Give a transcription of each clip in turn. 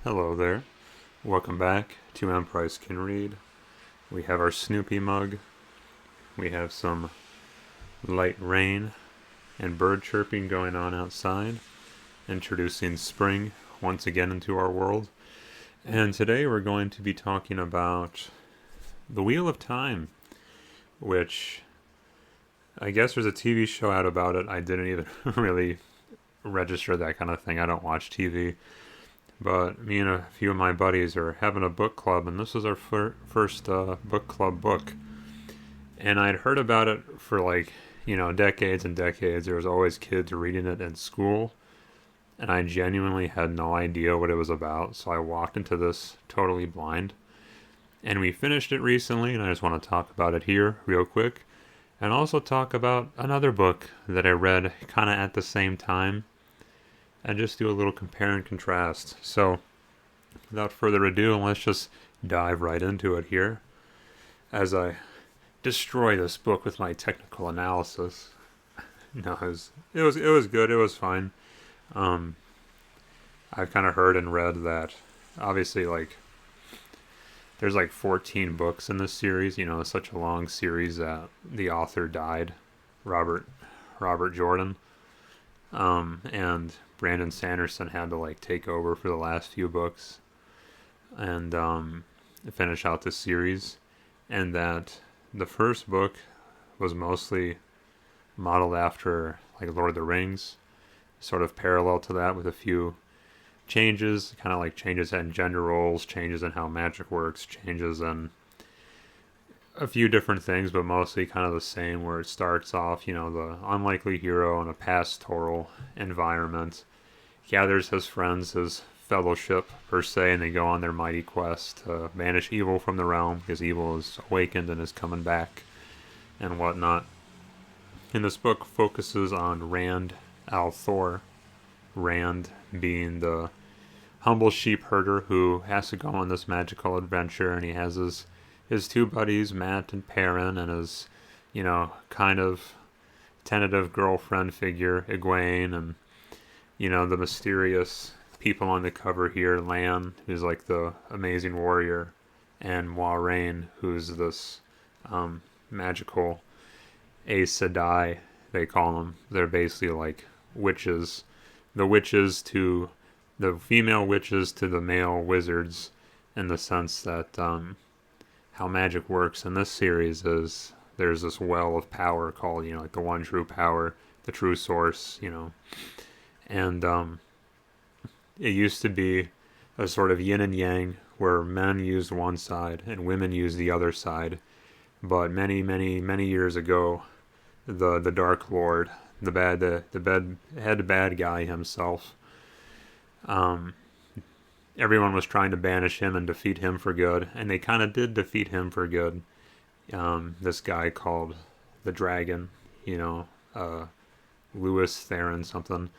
Hello there. Welcome back to Emprise Can Read. We have our Snoopy mug. We have some light rain and bird chirping going on outside, introducing spring once again into our world. And today we're going to be talking about The Wheel of Time, which I guess there's a TV show out about it. I didn't even really register that kind of thing. I don't watch TV. But me and a few of my buddies are having a book club, and this is our first book club book. And I'd heard about it for decades and decades. There was always kids reading it in school, and I genuinely had no idea what it was about. So I walked into this totally blind. And we finished it recently, and I just want to talk about it here real quick. And also talk about another book that I read kind of at the same time, and just do a little compare and contrast. So, without further ado, let's just dive right into it here as I destroy this book with my technical analysis. No, it was good. It was fine. I've kind of heard and read that obviously there's 14 books in this series. It's such a long series that the author died, Robert Jordan. And Brandon Sanderson had to take over for the last few books and finish out the series, and that the first book was mostly modeled after Lord of the Rings, sort of parallel to that with a few changes, kind of changes in gender roles, changes in how magic works, changes in a few different things, but mostly kind of the same, where it starts off, the unlikely hero in a pastoral environment gathers his friends, his fellowship per se, and they go on their mighty quest to banish evil from the realm, because evil is awakened and is coming back and whatnot. And this book focuses on Rand al'Thor, Rand being the humble sheep herder who has to go on this magical adventure, and he has his two buddies, Matt and Perrin, and his, kind of tentative girlfriend figure, Egwene, and, the mysterious people on the cover here, Lan, who's the amazing warrior, and Moiraine, who's this magical Aes Sedai, they call them. They're basically witches. The female witches to the male wizards, in the sense that, how magic works in this series is there's this well of power called, the one true power, the true source, and it used to be a sort of yin and yang, where men used one side and women used the other side. But many, many, many years ago, the Dark Lord, the head bad guy himself, everyone was trying to banish him and defeat him for good, and they kind of did defeat him for good. This guy called the Dragon, Lewis Theron something.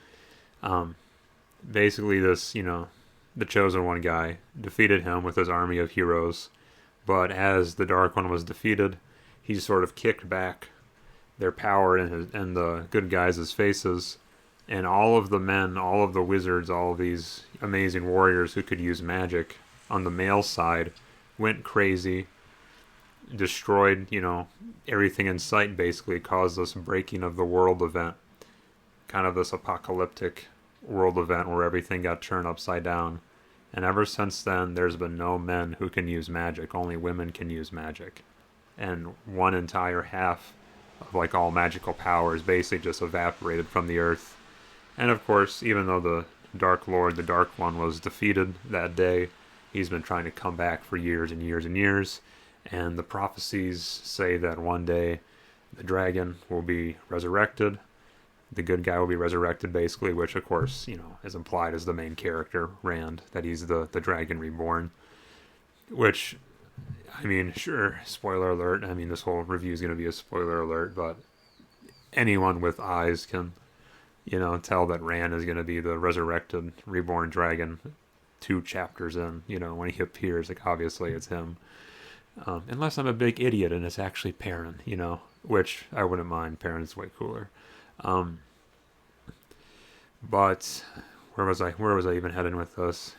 Basically this, the Chosen One guy defeated him with his army of heroes, but as the Dark One was defeated, he sort of kicked back their power in the good guys' faces, and all of the men, all of the wizards, all of these amazing warriors who could use magic on the male side went crazy, destroyed, everything in sight, basically caused this breaking of the world event. Kind of this apocalyptic world event where everything got turned upside down. And ever since then, there's been no men who can use magic. Only women can use magic. And one entire half of all magical power is basically just evaporated from the earth. And of course, even though the Dark Lord, the Dark One, was defeated that day, he's been trying to come back for years and years and years. And the prophecies say that one day the dragon will be resurrected. The good guy will be resurrected, basically, which, of course, is implied as the main character, Rand, that he's the dragon reborn. Which, sure, spoiler alert. This whole review is going to be a spoiler alert, but anyone with eyes can tell that Rand is going to be the resurrected, reborn dragon 2 chapters in, when he appears. Obviously it's him. Unless I'm a big idiot and it's actually Perrin, which I wouldn't mind. Perrin's way cooler. But where was I even heading with this?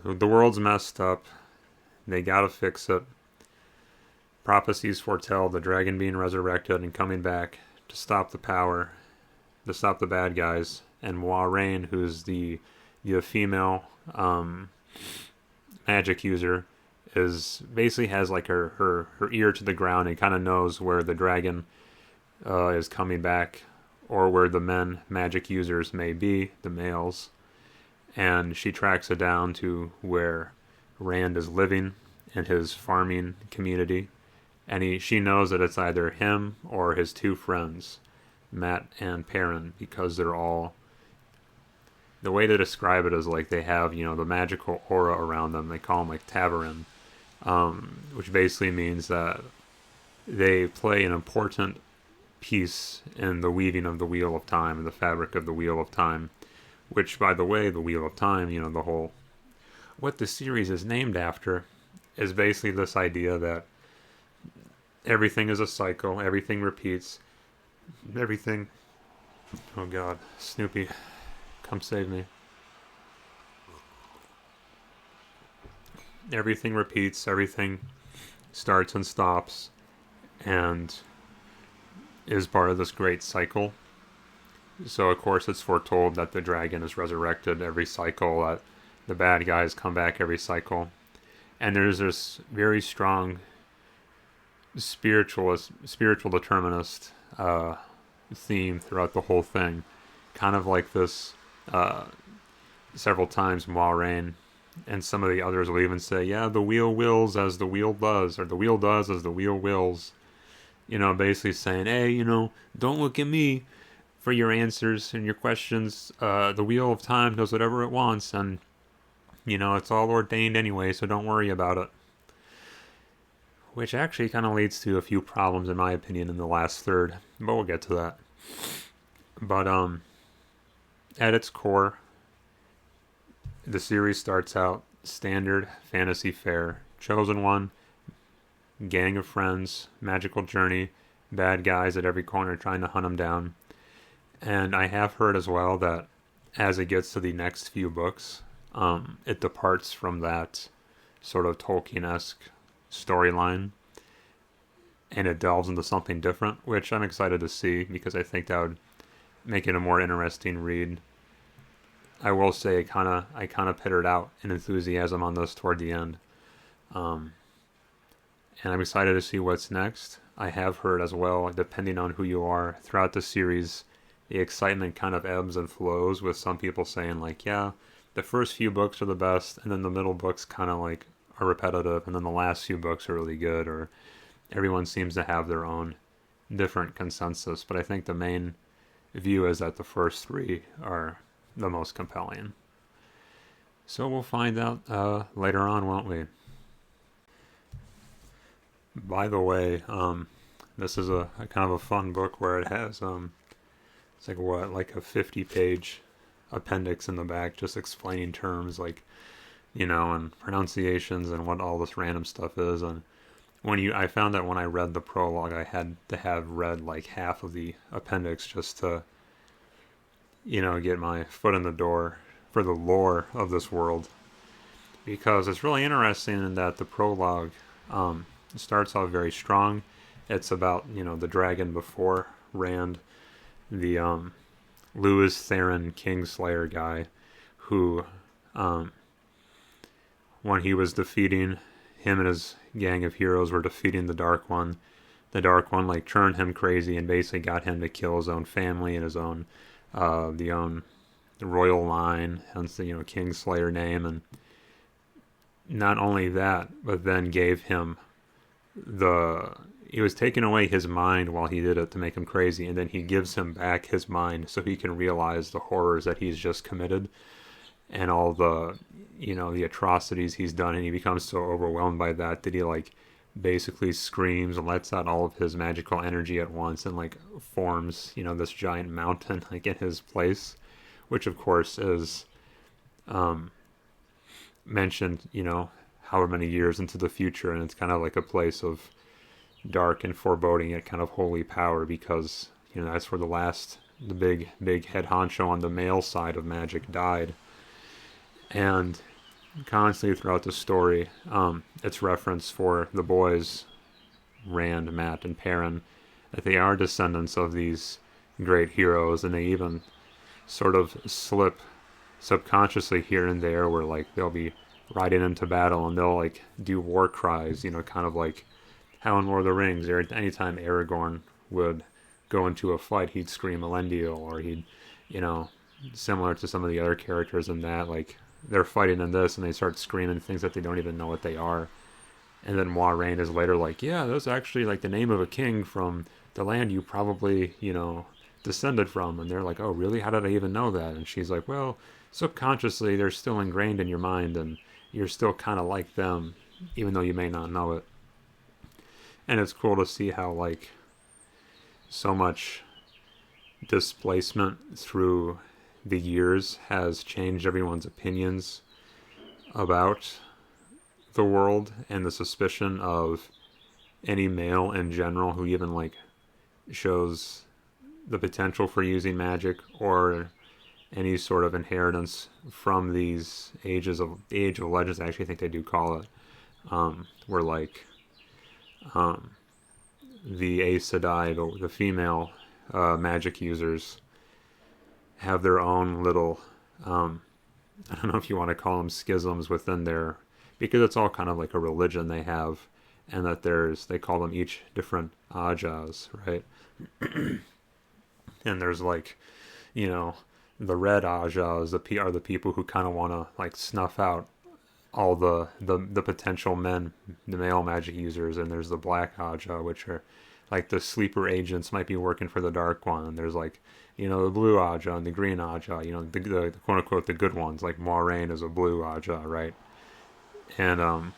The world's messed up. They gotta fix it. Prophecies foretell the dragon being resurrected and coming back to stop the power, to stop the bad guys. And Moiraine, who's the female magic user, is basically has like her ear to the ground and kind of knows where the dragon is coming back, or where the men magic users may be, the males. And she tracks it down to where Rand is living in his farming community. And she knows that it's either him or his two friends, Mat and Perrin, because they're all... The way to describe it is like they have, the magical aura around them. They call them like Ta'veren, which basically means that they play an important piece in the weaving of the Wheel of Time and the fabric of the Wheel of Time. Which, by the way, the Wheel of Time, the whole... What the series is named after is basically this idea that everything is a cycle, everything repeats, everything... Oh god, Snoopy, come save me. Everything repeats, everything starts and stops, and is part of this great cycle. So, of course, it's foretold that the dragon is resurrected every cycle, that the bad guys come back every cycle. And there's this very strong spiritual determinist theme throughout the whole thing. Kind of like this, several times Moiraine and some of the others will even say, yeah, the wheel wills as the wheel does, or the wheel does as the wheel wills. Basically saying, hey, don't look at me for your answers and your questions. The Wheel of Time does whatever it wants, and, it's all ordained anyway, so don't worry about it. Which actually kind of leads to a few problems, in my opinion, in the last third, but we'll get to that. But, at its core, the series starts out standard fantasy fare. Chosen One, gang of friends, magical journey, bad guys at every corner trying to hunt them down. And I have heard as well that as it gets to the next few books, it departs from that sort of Tolkien-esque storyline, and it delves into something different, which I'm excited to see, because I think that would make it a more interesting read. I will say I kind of pittered out in enthusiasm on this toward the end. And I'm excited to see what's next. I have heard as well, depending on who you are, throughout the series, the excitement kind of ebbs and flows, with some people saying like, yeah, the first few books are the best, and then the middle books kind of like are repetitive, and then the last few books are really good, or everyone seems to have their own different consensus. But I think the main view is that the first three are the most compelling. So we'll find out later on, won't we? By the way, this is a kind of a fun book where it has it's like a 50-page appendix in the back, just explaining terms like, and pronunciations and what all this random stuff is. And I found that when I read the prologue, I had to have read like half of the appendix just to, get my foot in the door for the lore of this world, because it's really interesting in that the prologue starts off very strong. It's about, the dragon before Rand, the Lewis Theron Kingslayer guy, who when he was defeating, him and his gang of heroes were defeating the Dark One. The Dark One like turned him crazy and basically got him to kill his own family and his own the royal line, hence the Kingslayer name. And not only that, but then gave him he was taking away his mind while he did it to make him crazy, and then he gives him back his mind so he can realize the horrors that he's just committed and all the the atrocities he's done. And he becomes so overwhelmed by that he like basically screams and lets out all of his magical energy at once, and like forms this giant mountain like in his place, which of course is mentioned however many years into the future, and it's kind of like a place of dark and foreboding, yet kind of holy power, because that's where the big head honcho on the male side of magic died. And constantly throughout the story, it's reference for the boys, Rand, Mat, and Perrin, that they are descendants of these great heroes, and they even sort of slip subconsciously here and there where like they'll be riding into battle and they'll like do war cries, kind of like how in Lord of the Rings, anytime Aragorn would go into a fight, he'd scream Elendil, or he'd, similar to some of the other characters in that, like they're fighting in this and they start screaming things that they don't even know what they are. And then Moiraine is later like, yeah, that's actually like the name of a king from the land you probably, descended from. And they're like, oh, really? How did I even know that? And she's like, well, subconsciously they're still ingrained in your mind and you're still kind of like them, even though you may not know it. And it's cool to see how like so much displacement through the years has changed everyone's opinions about the world, and the suspicion of any male in general who even like shows the potential for using magic or any sort of inheritance from these the age of legends, I actually think they do call it, where like the Aes Sedai, the female magic users, have their own little I don't know if you want to call them schisms within their, because it's all kind of like a religion they have, and that they call them each different Ajahs, right? And there's like, the red Ajahs are the people who kind of want to like snuff out all the potential men, the male magic users, and there's the black Ajah, which are like the sleeper agents, might be working for the Dark One, and there's like, the blue Ajah and the green Ajah, the quote unquote the good ones, like Moiraine is a blue Ajah, right? And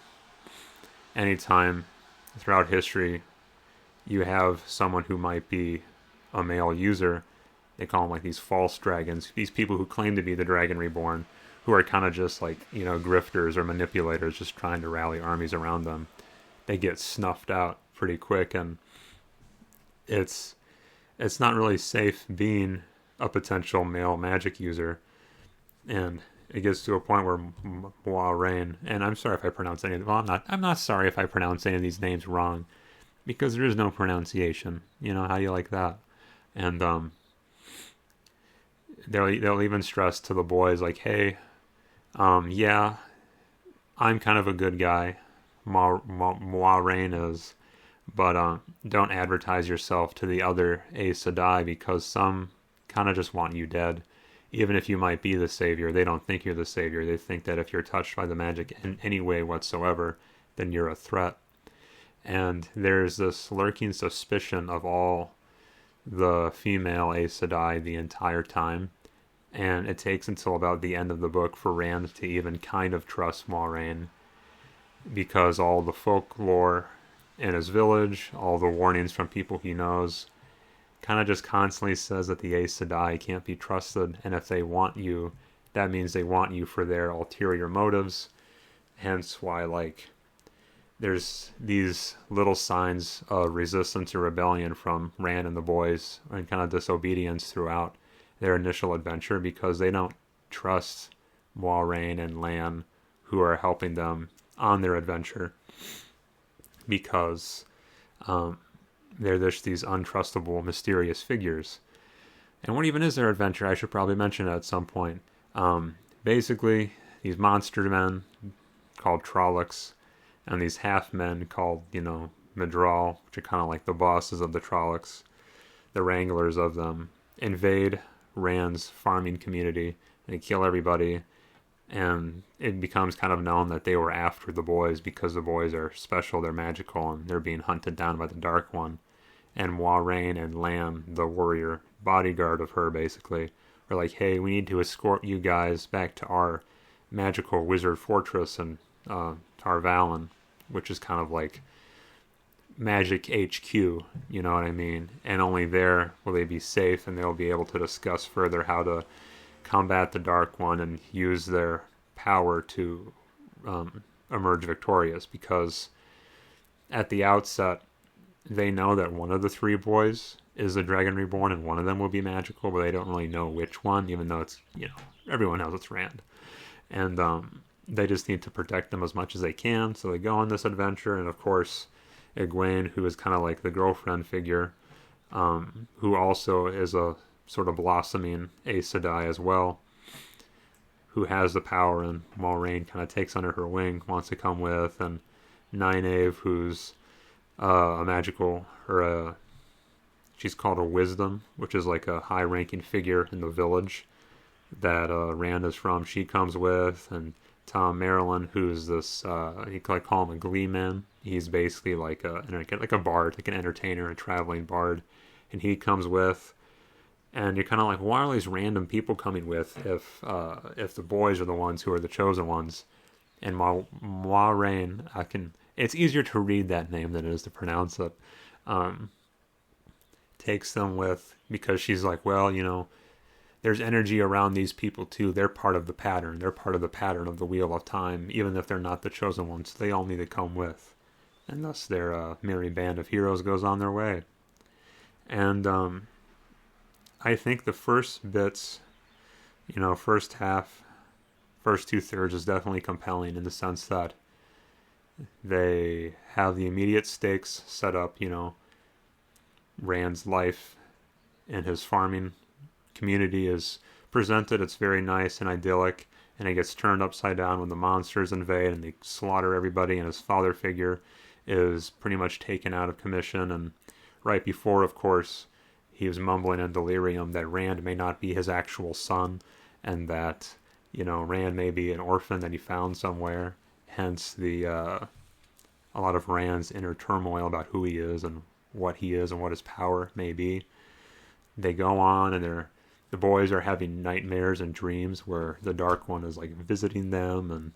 anytime throughout history you have someone who might be a male user, they call them like these false dragons, these people who claim to be the Dragon Reborn, who are kind of just like, grifters or manipulators just trying to rally armies around them. They get snuffed out pretty quick, and it's not really safe being a potential male magic user. And it gets to a point where Moiraine, and I'm sorry if I pronounce any of them, I'm not sorry if I pronounce any of these names wrong, because there is no pronunciation. How do you like that? And they'll even stress to the boys like, hey, yeah, I'm kind of a good guy, Moiraine is, but don't advertise yourself to the other Aes Sedai, because some kind of just want you dead. Even if you might be the savior, they don't think you're the savior. They think that if you're touched by the magic in any way whatsoever, then you're a threat. And there's this lurking suspicion of all the female Aes Sedai the entire time. And it takes until about the end of the book for Rand to even kind of trust Moiraine, because all the folklore in his village, all the warnings from people he knows, kind of just constantly says that the Aes Sedai can't be trusted, and if they want you, that means they want you for their ulterior motives. Hence why, like, there's these little signs of resistance or rebellion from Rand and the boys, and kind of disobedience throughout their initial adventure, because they don't trust Moiraine and Lan, who are helping them on their adventure, because they're just these untrustable, mysterious figures. And what even is their adventure? I should probably mention it at some point. Basically, these monster men called Trollocs, and these half-men called, Midral, which are kind of like the bosses of the Trollocs, the wranglers of them, invade Rand's farming community. They kill everybody, and it becomes kind of known that they were after the boys because the boys are special, they're magical, and they're being hunted down by the Dark One. And Moiraine and Lan, the warrior bodyguard of her, basically, are like, hey, we need to escort you guys back to our magical wizard fortress in Tar Valon, which is kind of like Magic HQ, you know what I mean? And only there will they be safe, and they'll be able to discuss further how to combat the Dark One and use their power to emerge victorious, because at the outset they know that one of the three boys is the Dragon Reborn and one of them will be magical, but they don't really know which one, even though it's, everyone knows it's Rand. And they just need to protect them as much as they can. So they go on this adventure, and of course, Egwene, who is kind of like the girlfriend figure, who also is a sort of blossoming Aes Sedai as well, who has the power, and Moiraine kind of takes under her wing, wants to come with, and Nynaeve, who's a magical, or she's called a wisdom, which is like a high-ranking figure in the village that Rand is from. She comes with, and Tom Maryland, who's this, you could call him a glee man. He's basically like a bard, like an entertainer, a traveling bard, and he comes with. And you're kind of like, why are these random people coming with if the boys are the ones who are the chosen ones? And Moiraine, it's easier to read that name than it is to pronounce it. Takes them with, because she's like, well, there's energy around these people too. They're part of the pattern. They're part of the pattern of the Wheel of Time, even if they're not the chosen ones. They all need to come with. And thus their merry band of heroes goes on their way. And I think the first bits, first half, first 2/3 is definitely compelling in the sense that they have the immediate stakes set up, Rand's life and his farming community is presented. It's very nice and idyllic, and it gets turned upside down when the monsters invade and they slaughter everybody, and his father figure is pretty much taken out of commission. And right before, of course, he was mumbling in delirium that Rand may not be his actual son, and that, Rand may be an orphan that he found somewhere. Hence a lot of Rand's inner turmoil about who he is and what he is and what his power may be. They go on, and the boys are having nightmares and dreams where the Dark One is like visiting them, and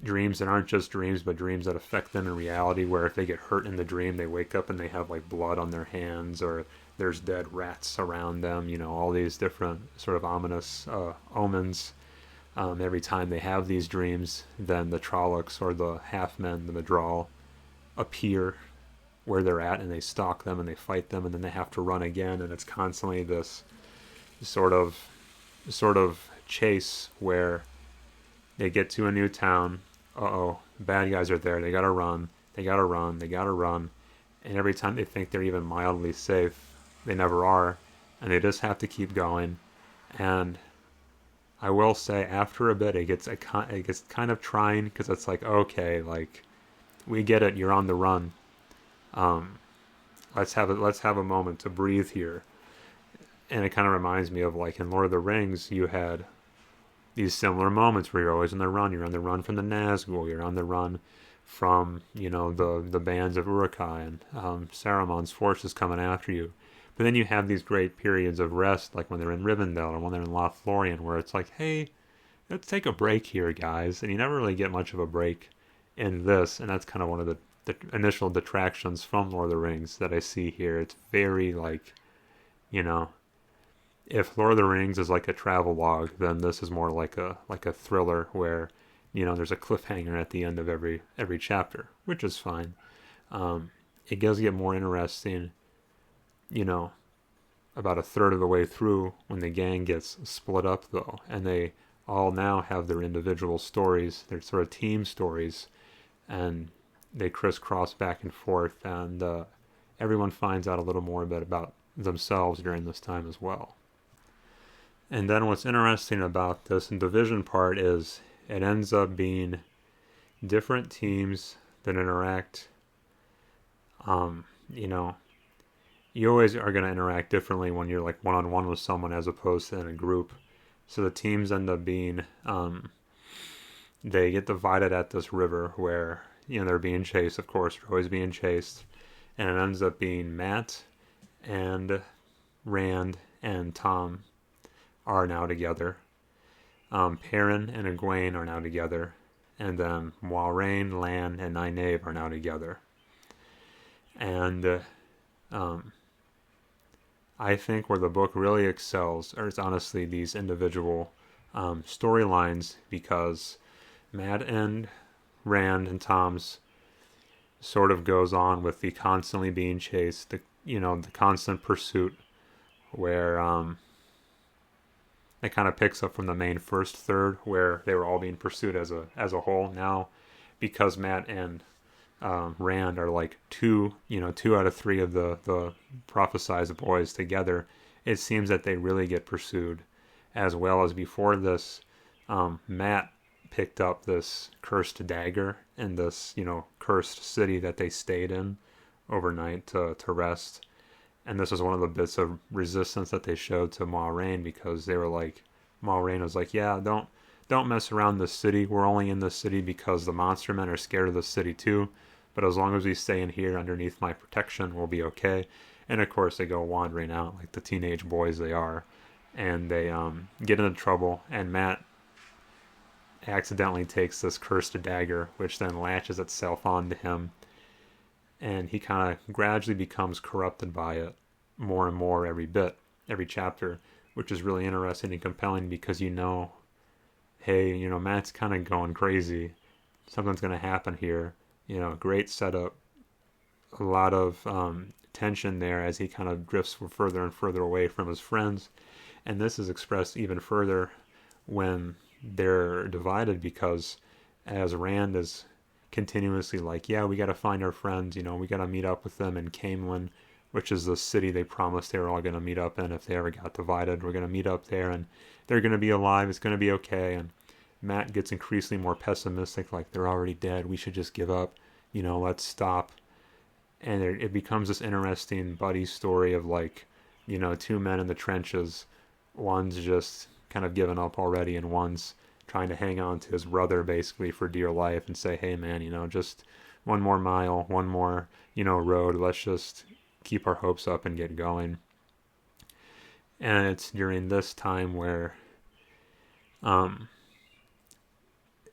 dreams that aren't just dreams, but dreams that affect them in reality, where if they get hurt in the dream, they wake up and they have like blood on their hands, or there's dead rats around them, all these different sort of ominous omens. Every time they have these dreams, then the Trollocs, or the half-men, the Madral, appear where they're at, and they stalk them and they fight them, and then they have to run again, and it's constantly this sort of chase where they get to a new town. Bad guys are there. They gotta run. And every time they think they're even mildly safe, they never are, and they just have to keep going. And I will say, after a bit, it gets kind of trying, because it's like, okay, like, we get it. You're on the run. Let's have a moment to breathe here. And it kind of reminds me of, like, in Lord of the Rings, you had these similar moments where you're always on the run. You're on the run from the Nazgul. You're on the run from, the bands of Uruk-hai, and Saruman's forces coming after you. But then you have these great periods of rest, like when they're in Rivendell or when they're in Lothlorien, where it's like, hey, let's take a break here, guys. And you never really get much of a break in this, and that's kind of one of the initial detractions from Lord of the Rings that I see here. It's very like, if Lord of the Rings is like a travel log, then this is more like a thriller where, there's a cliffhanger at the end of every chapter, which is fine. It does get more interesting, about a third of the way through, when the gang gets split up, though, and they all now have their individual stories, their sort of team stories, and they crisscross back and forth, and everyone finds out a little more about themselves during this time as well. And then what's interesting about this division part is it ends up being different teams that interact. You always are going to interact differently when you're like one-on-one with someone as opposed to in a group. So the teams end up being, they get divided at this river where, they're being chased, of course, they're always being chased. And it ends up being Matt and Rand and Tom are now together. Perrin and Egwene are now together. And then Moiraine, Lan, and Nynaeve are now together. And I think where the book really excels is honestly these individual storylines, because Matt and Rand and Tom's sort of goes on with the constantly being chased, the constant pursuit, where it kind of picks up from the main first third where they were all being pursued as a whole. Now, because Matt and Rand are like two out of three of the prophesized boys together, it seems that they really get pursued. As well as before this, Matt picked up this cursed dagger in this cursed city that they stayed in overnight to rest. And this was one of the bits of resistance that they showed to Moiraine, because they were like, Moiraine was like, yeah, don't mess around this city. We're only in this city because the monster men are scared of the city too. But as long as we stay in here underneath my protection, we'll be okay. And of course, they go wandering out like the teenage boys they are, and they get into trouble. And Matt accidentally takes this cursed dagger, which then latches itself onto him, and he kind of gradually becomes corrupted by it more and more every chapter, which is really interesting and compelling, because hey, Matt's kind of going crazy. Something's going to happen here. Great setup. A lot of tension there as he kind of drifts further and further away from his friends. And this is expressed even further when they're divided, because as Rand is continuously like, yeah, we got to find our friends, we got to meet up with them in Caemlyn, which is the city they promised they were all going to meet up in if they ever got divided. We're going to meet up there and they're going to be alive. It's going to be okay. And Matt gets increasingly more pessimistic, like they're already dead. We should just give up. Let's stop. And it becomes this interesting buddy story of like, two men in the trenches. One's just kind of given up already, and one's trying to hang on to his brother basically for dear life and say, hey man, just one more mile, one more, road. Let's just keep our hopes up and get going. And it's during this time where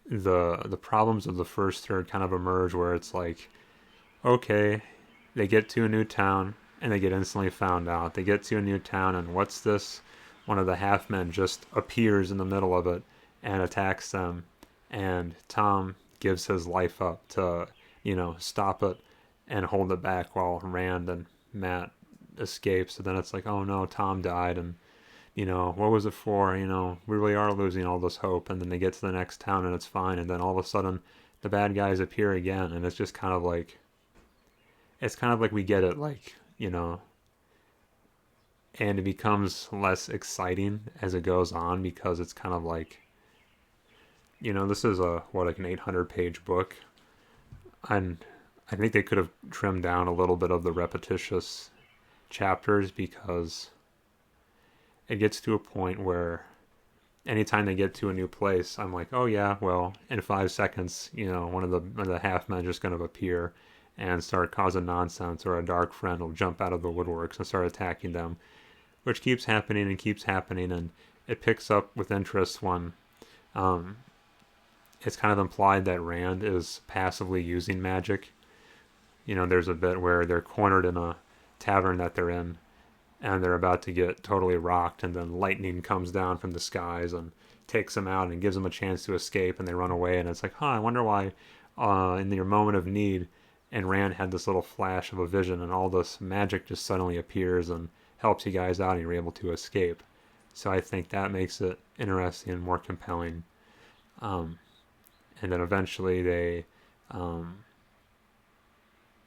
the problems of the first third kind of emerge, where it's like, okay, they get to a new town and they get instantly found out. They get to a new town, and what's this? One of the half men just appears in the middle of it and attacks them, and Tom gives his life up to, stop it and hold it back while Rand and Matt escape. So then it's like, oh no, Tom died, and what was it for? We really are losing all this hope. And then they get to the next town and it's fine, and then all of a sudden the bad guys appear again, and it's just kind of like, we get it, like, and it becomes less exciting as it goes on, because it's kind of like, this is like an 800-page book, and I think they could have trimmed down a little bit of the repetitious chapters, because it gets to a point where anytime they get to a new place, I'm like, oh yeah, well, in 5 seconds, one of the half men is just going to appear and start causing nonsense, or a dark friend will jump out of the woodworks and start attacking them, which keeps happening and keeps happening. And it picks up with interest when it's kind of implied that Rand is passively using magic. There's a bit where they're cornered in a tavern that they're in, and they're about to get totally rocked, and then lightning comes down from the skies and takes them out and gives them a chance to escape, and they run away. And it's like, I wonder why in your moment of need, and Rand had this little flash of a vision, and all this magic just suddenly appears and helps you guys out, and you're able to escape. So I think that makes it interesting and more compelling. And then eventually they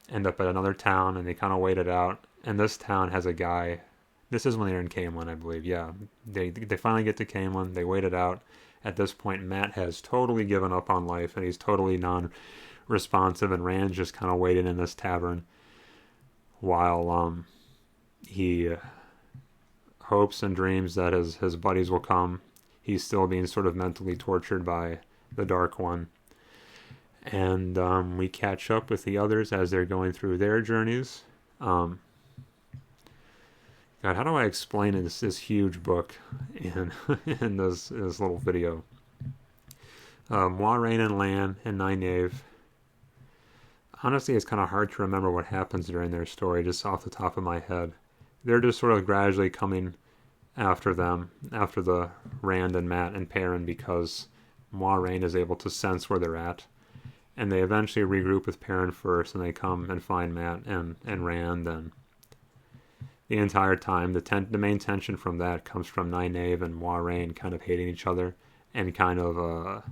end up at another town, and they kind of wait it out. And this town has a guy. This is when they're in Caemlyn, I believe. Yeah, they finally get to Caemlyn. They wait it out. At this point, Matt has totally given up on life, and he's totally non-responsive. And Rand's just kind of waiting in this tavern while he hopes and dreams that his buddies will come. He's still being sort of mentally tortured by the Dark One. And we catch up with the others as they're going through their journeys. God, how do I explain this huge book in this little video? Moiraine and Lan and Nynaeve. Honestly, it's kind of hard to remember what happens during their story just off the top of my head. They're just sort of gradually coming after them, after the Rand and Matt and Perrin, because Moiraine is able to sense where they're at. And they eventually regroup with Perrin first, and they come and find Matt and Rand, and the entire time. The main tension from that comes from Nynaeve and Moiraine kind of hating each other and kind of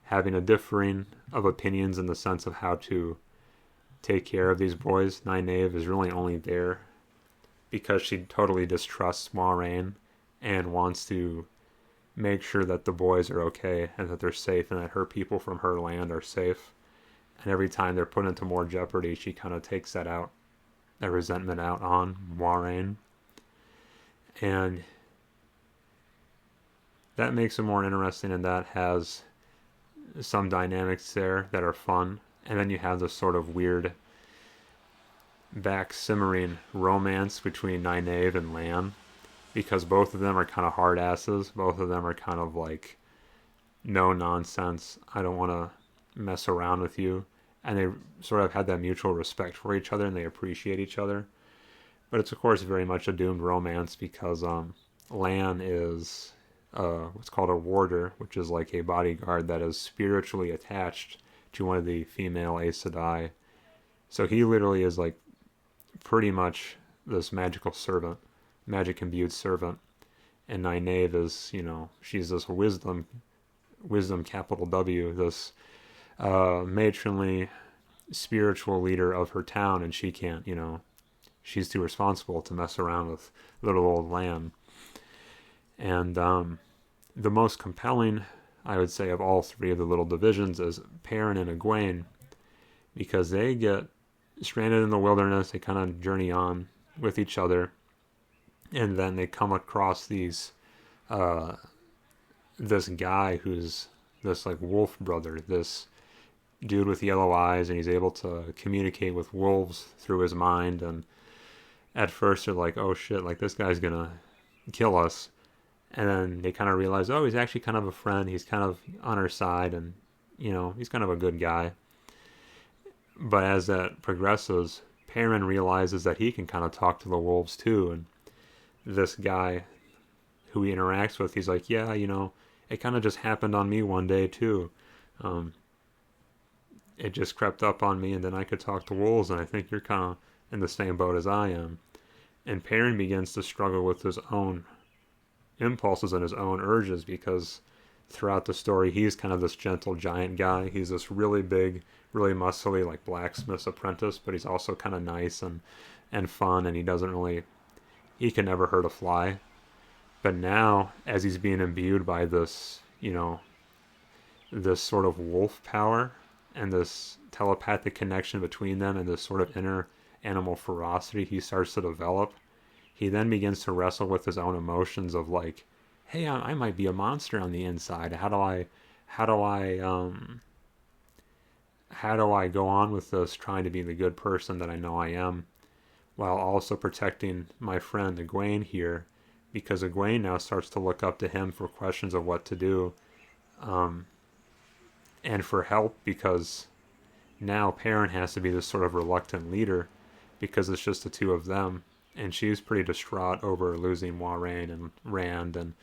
having a differing of opinions in the sense of how to take care of these boys. Nynaeve is really only there because she totally distrusts Moiraine and wants to make sure that the boys are okay and that they're safe and that her people from her land are safe. And every time they're put into more jeopardy, she kind of takes that resentment out on Moiraine. And that makes it more interesting, and that has some dynamics there that are fun. And then you have this sort of weird back simmering romance between Nynaeve and Lan, because both of them are kind of hard asses. Both of them are kind of like, no nonsense, I don't want to mess around with you. And they sort of had that mutual respect for each other and they appreciate each other. But it's of course very much a doomed romance because Lan is what's called a warder, which is like a bodyguard that is spiritually attached to one of the female Aes Sedai. So he literally is like pretty much this magical servant, magic imbued servant. And Nynaeve is, she's this wisdom capital W, this matronly spiritual leader of her town, and she can't, she's too responsible to mess around with little old Lan. And the most compelling, I would say, of all three of the little divisions is Perrin and Egwene, because they get stranded in the wilderness, they kind of journey on with each other, and then they come across this guy who's this like wolf brother, this dude with yellow eyes, and he's able to communicate with wolves through his mind. And at first they're like, oh shit, like this guy's gonna kill us. And then they kind of realize, oh, he's actually kind of a friend, he's kind of on our side, and he's kind of a good guy. But as that progresses, Perrin realizes that he can kind of talk to the wolves too. And this guy who he interacts with, he's like, yeah, it kind of just happened on me one day too. It just crept up on me, and then I could talk to wolves, and I think you're kind of in the same boat as I am. And Perrin begins to struggle with his own impulses and his own urges, because throughout the story, he's kind of this gentle giant guy. He's this really big, really muscly, like blacksmith's apprentice, but he's also kind of nice and fun, and he can never hurt a fly. But now, as he's being imbued by this, this sort of wolf power and this telepathic connection between them and this sort of inner animal ferocity he starts to develop, he then begins to wrestle with his own emotions of like, hey, I might be a monster on the inside. How do I go on with this, trying to be the good person that I know I am, while also protecting my friend Egwene here, because Egwene now starts to look up to him for questions of what to do, and for help, because now Perrin has to be this sort of reluctant leader because it's just the two of them, and she's pretty distraught over losing Moiraine and Rand and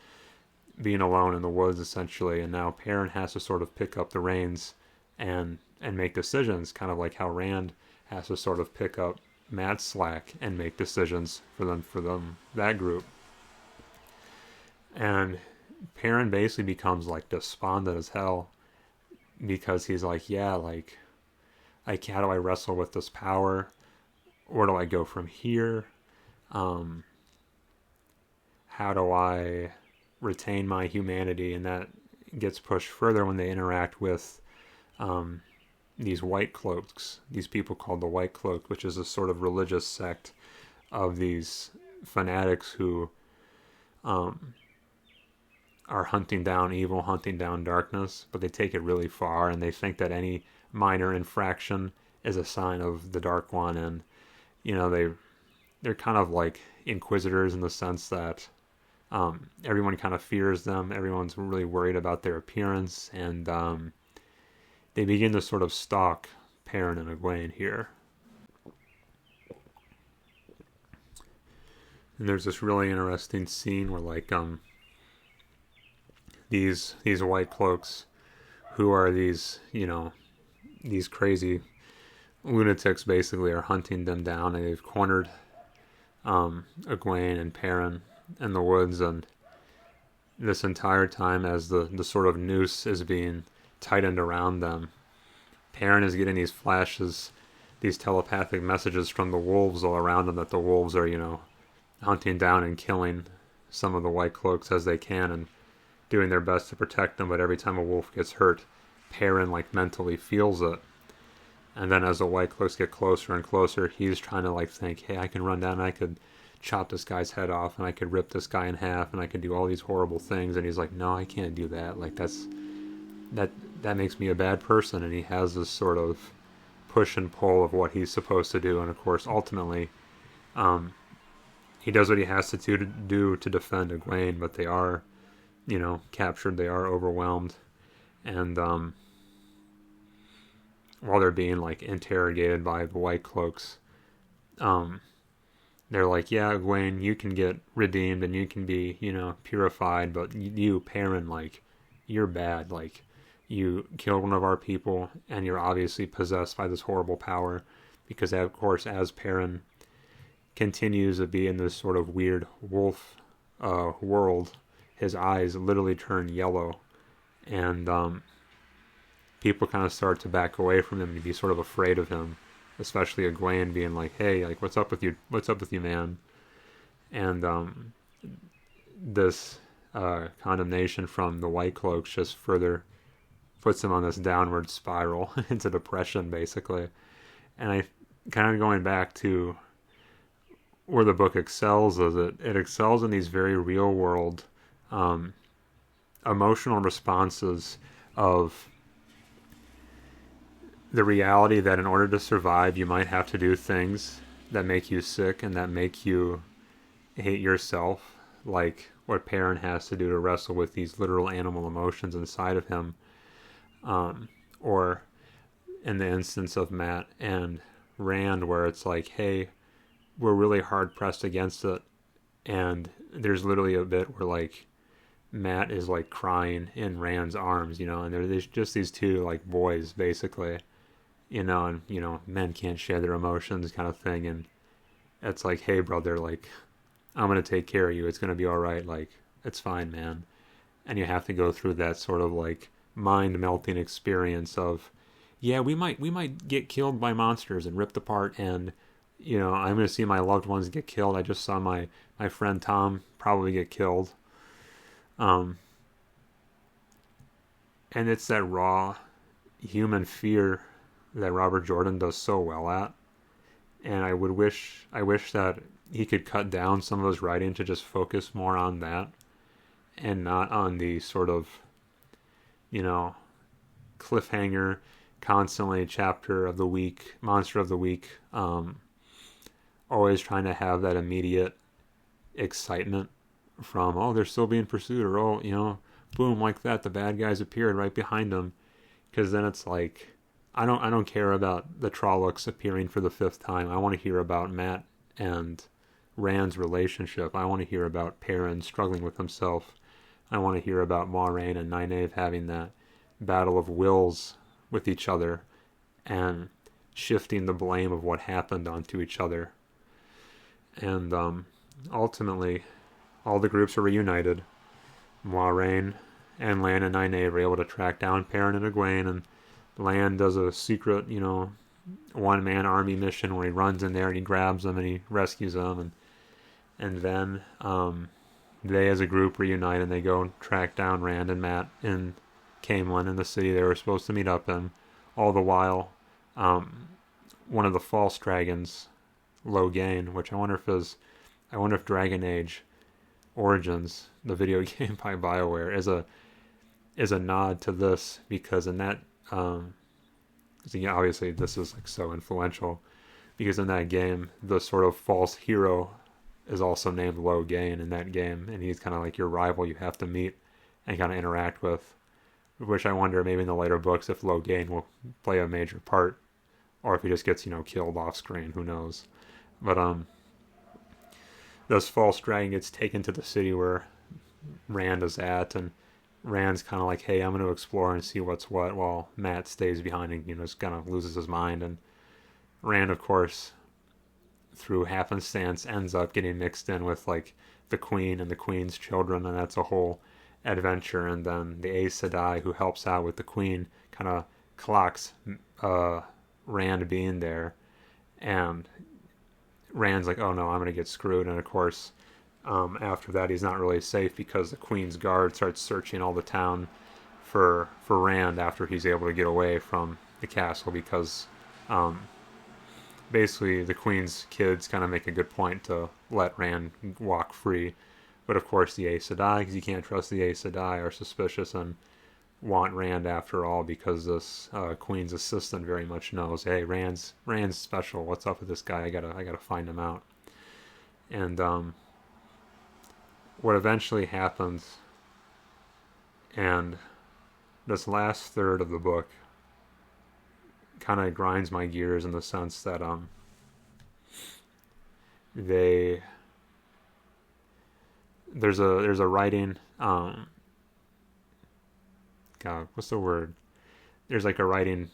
being alone in the woods essentially. And now Perrin has to sort of pick up the reins and make decisions, kind of like how Rand has to sort of pick up Matt's slack and make decisions for that group. And Perrin basically becomes like despondent as hell, because he's like, yeah, like how do I wrestle with this power? Where do I go from here? How do I retain my humanity? And that gets pushed further when they interact with these white cloaks, these people called the White Cloak, which is a sort of religious sect of these fanatics who are hunting down evil, hunting down darkness, but they take it really far, and they think that any minor infraction is a sign of the Dark One. And they're kind of like inquisitors in the sense that everyone kind of fears them, everyone's really worried about their appearance, and they begin to sort of stalk Perrin and Egwene here. And there's this really interesting scene where like these White Cloaks, who are these crazy lunatics, basically are hunting them down, and they've cornered Egwene and Perrin in the woods, and this entire time as the sort of noose is being tightened around them, Perrin is getting these flashes, these telepathic messages from the wolves all around him that the wolves are, hunting down and killing some of the White Cloaks as they can and doing their best to protect them. But every time a wolf gets hurt, Perrin mentally feels it. And then as the White Cloaks get closer and closer, he's trying to think, hey, I can run down and I could chop this guy's head off and I could rip this guy in half and I could do all these horrible things. And he's like, no, I can't do that. That makes me a bad person. And he has this sort of push and pull of what he's supposed to do. And of course, ultimately, he does what he has to do to defend Egwene, but they are, captured. They are overwhelmed. And while they're being interrogated by the White Cloaks, they're like, yeah, Egwene, you can get redeemed and you can be, purified, but you, Perrin, you're bad. You killed one of our people and you're obviously possessed by this horrible power, because of course, as Perrin continues to be in this sort of weird wolf world, his eyes literally turn yellow, and people kind of start to back away from him and be sort of afraid of him, especially Egwene being like, hey, what's up with you, man? And this condemnation from the White Cloaks just further puts him on this downward spiral into depression, basically. And I kind of going back to where the book excels is it excels in these very real world emotional responses of the reality that in order to survive, you might have to do things that make you sick and that make you hate yourself, like what Perrin has to do to wrestle with these literal animal emotions inside of him. Or in the instance of Mat and Rand, where it's like, hey, we're really hard pressed against it, and there's literally a bit where Mat is crying in Rand's arms, and there's just these two boys basically, and men can't share their emotions kind of thing, and it's like, hey brother, I'm gonna take care of you, it's gonna be all right, it's fine, man. And you have to go through that sort of mind melting experience of, yeah, we might get killed by monsters and ripped apart, and I'm going to see my loved ones get killed. I just saw my friend Tom probably get killed. And it's that raw human fear that Robert Jordan does so well at. And I wish that he could cut down some of his writing to just focus more on that and not on the sort of, cliffhanger, constantly chapter of the week, monster of the week, always trying to have that immediate excitement from, oh, they're still being pursued, or, oh, boom, like that, the bad guys appeared right behind them. Because then it's I don't care about the Trollocs appearing for the 5th time. I want to hear about Mat and Rand's relationship. I want to hear about Perrin struggling with himself. I want to hear about Moiraine and Nynaeve having that battle of wills with each other and shifting the blame of what happened onto each other. And ultimately, all the groups are reunited. Moiraine and Lan and Nynaeve are able to track down Perrin and Egwene, and Lan does a secret, one-man army mission where he runs in there and he grabs them and he rescues them, and then they as a group reunite and they go track down Rand and Mat in Caemlyn, in the city they were supposed to meet up in. All the while, one of the false dragons, Logain, which I wonder if Dragon Age Origins, the video game by BioWare, is a nod to this, because in that, obviously this is so influential, because in that game the sort of false hero is also named Logain in that game, and he's kind of your rival you have to meet and kind of interact with, which I wonder maybe in the later books if Logain will play a major part, or if he just gets killed off screen, who knows. But this false dragon gets taken to the city where Rand is at, and Rand's kind of hey, I'm going to explore and see what's what, while Mat stays behind and just kind of loses his mind. And Rand, of course, through happenstance ends up getting mixed in with like the queen and the queen's children, and that's a whole adventure. And then the Aes Sedai, who helps out with the queen, kind of clocks Rand being there, and Rand's like, oh no, I'm gonna get screwed. And of course, after that, he's not really safe because the queen's guard starts searching all the town for Rand after he's able to get away from the castle, because basically the queen's kids kind of make a good point to let Rand walk free. But of course, the Aes Sedai, because you can't trust the Aes Sedai, are suspicious and want Rand after all, because this queen's assistant very much knows, hey, Rand's special. What's up with this guy? I gotta find him out. And what eventually happens, and this last third of the book kind of grinds my gears in the sense that there's a writing God, what's the word? There's like a writing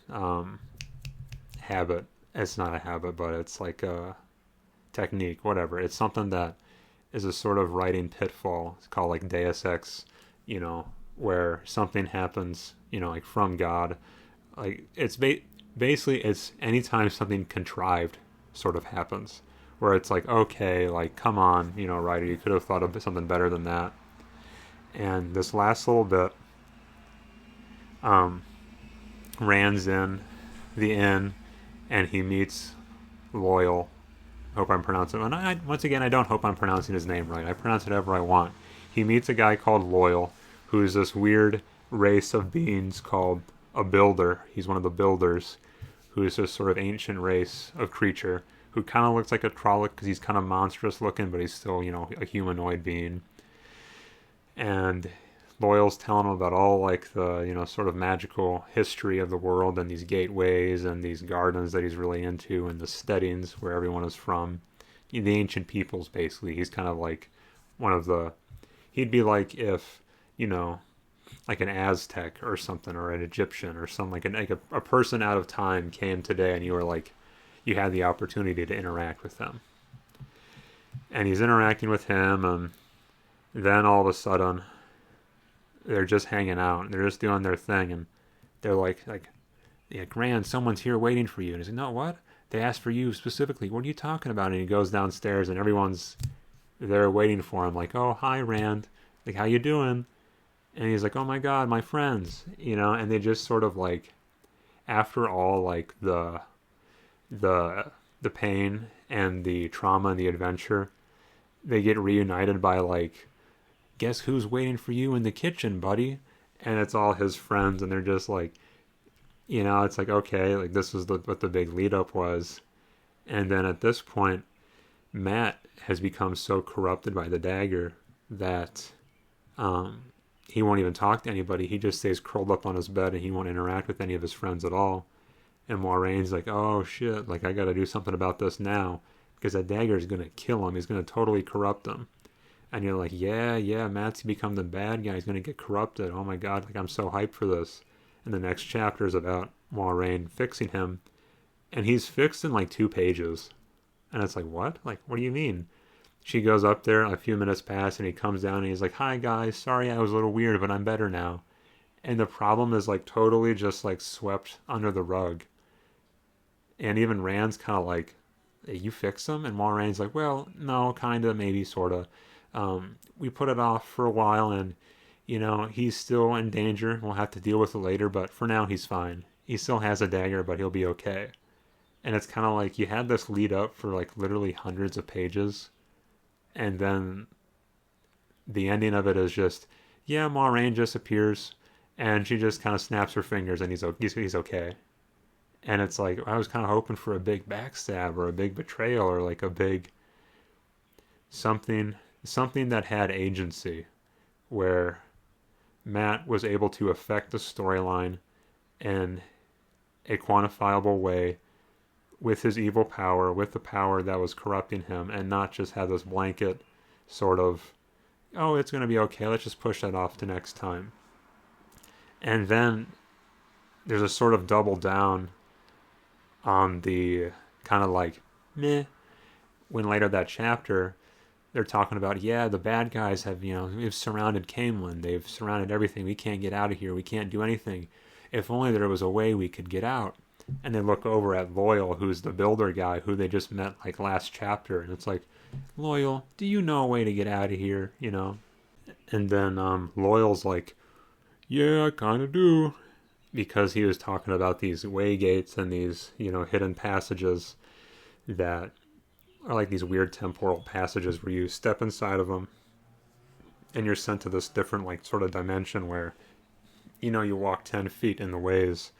habit. It's not a habit, but it's like a technique, whatever. It's something that is a sort of writing pitfall. It's called like Deus Ex, where something happens, like from God. Like it's basically it's anytime something contrived sort of happens, where it's like, okay, like come on, writer, you could have thought of something better than that. And this last little bit, Rand's in the inn, and he meets Loial. Hope I'm pronouncing it. And once again, I don't hope I'm pronouncing his name right. I pronounce it however I want. He meets a guy called Loial, who is this weird race of beings called a builder. He's one of the builders, who is this sort of ancient race of creature who kind of looks like a Trolloc because he's kind of monstrous looking, but he's still, a humanoid being. And Loial's telling him about all like the, sort of magical history of the world and these gateways and these gardens that he's really into and the steadings where everyone is from. The ancient peoples, basically. He's kind of like one of the... He'd be like if, like an Aztec or something, or an Egyptian or something, like a person out of time came today and you were like, you had the opportunity to interact with them. And he's interacting with him, and then all of a sudden they're just hanging out and they're just doing their thing, and they're like, yeah, Rand, someone's here waiting for you. And he's like, no, what? They asked for you specifically. What are you talking about? And he goes downstairs and everyone's there waiting for him, like, oh, hi, Rand, like, how you doing? And he's like, oh my god, my friends, and they just sort of like, after all, like the pain and the trauma and the adventure, they get reunited by like, guess who's waiting for you in the kitchen, buddy? And it's all his friends, and they're just like, it's like, okay, like this is what the big lead up was. And then at this point, Mat has become so corrupted by the dagger that he won't even talk to anybody. He just stays curled up on his bed, and he won't interact with any of his friends at all. And Moiraine's like, oh shit, like I gotta do something about this now, because that dagger is gonna kill him. He's gonna totally corrupt him. And you're like, yeah, Mat's become the bad guy. He's gonna get corrupted. Oh my god, like I'm so hyped for this. And the next chapter is about Moiraine fixing him, and he's fixed in like 2 pages. And it's like, what? Like, what do you mean? She goes up there, a few minutes pass, and he comes down and he's like, hi guys, sorry I was a little weird, but I'm better now. And the problem is like totally just like swept under the rug. And even Rand's kind of like, hey, you fix him? And Moiraine's like, well, no, kind of, maybe, sort of. We put it off for a while, and, he's still in danger. We'll have to deal with it later, but for now he's fine. He still has a dagger, but he'll be okay. And it's kind of like you had this lead up for like literally hundreds of pages, and then the ending of it is just, yeah, Moiraine just appears, and she just kind of snaps her fingers, and he's okay. And it's like, I was kind of hoping for a big backstab or a big betrayal or like a big something that had agency, where Mat was able to affect the storyline in a quantifiable way with his evil power, with the power that was corrupting him, and not just have this blanket sort of, oh, it's going to be okay, let's just push that off to next time. And then there's a sort of double down on the kind of like, meh, when later that chapter, they're talking about, yeah, the bad guys have, they've surrounded Camelin. They've surrounded everything. We can't get out of here. We can't do anything. If only there was a way we could get out. And they look over at Loyal, who's the builder guy, who they just met like last chapter. And it's like, Loyal, do you know a way to get out of here? And then Loyal's like, yeah, I kind of do. Because he was talking about these way gates and these, hidden passages that are like these weird temporal passages where you step inside of them and you're sent to this different like sort of dimension where, you walk 10 feet in the ways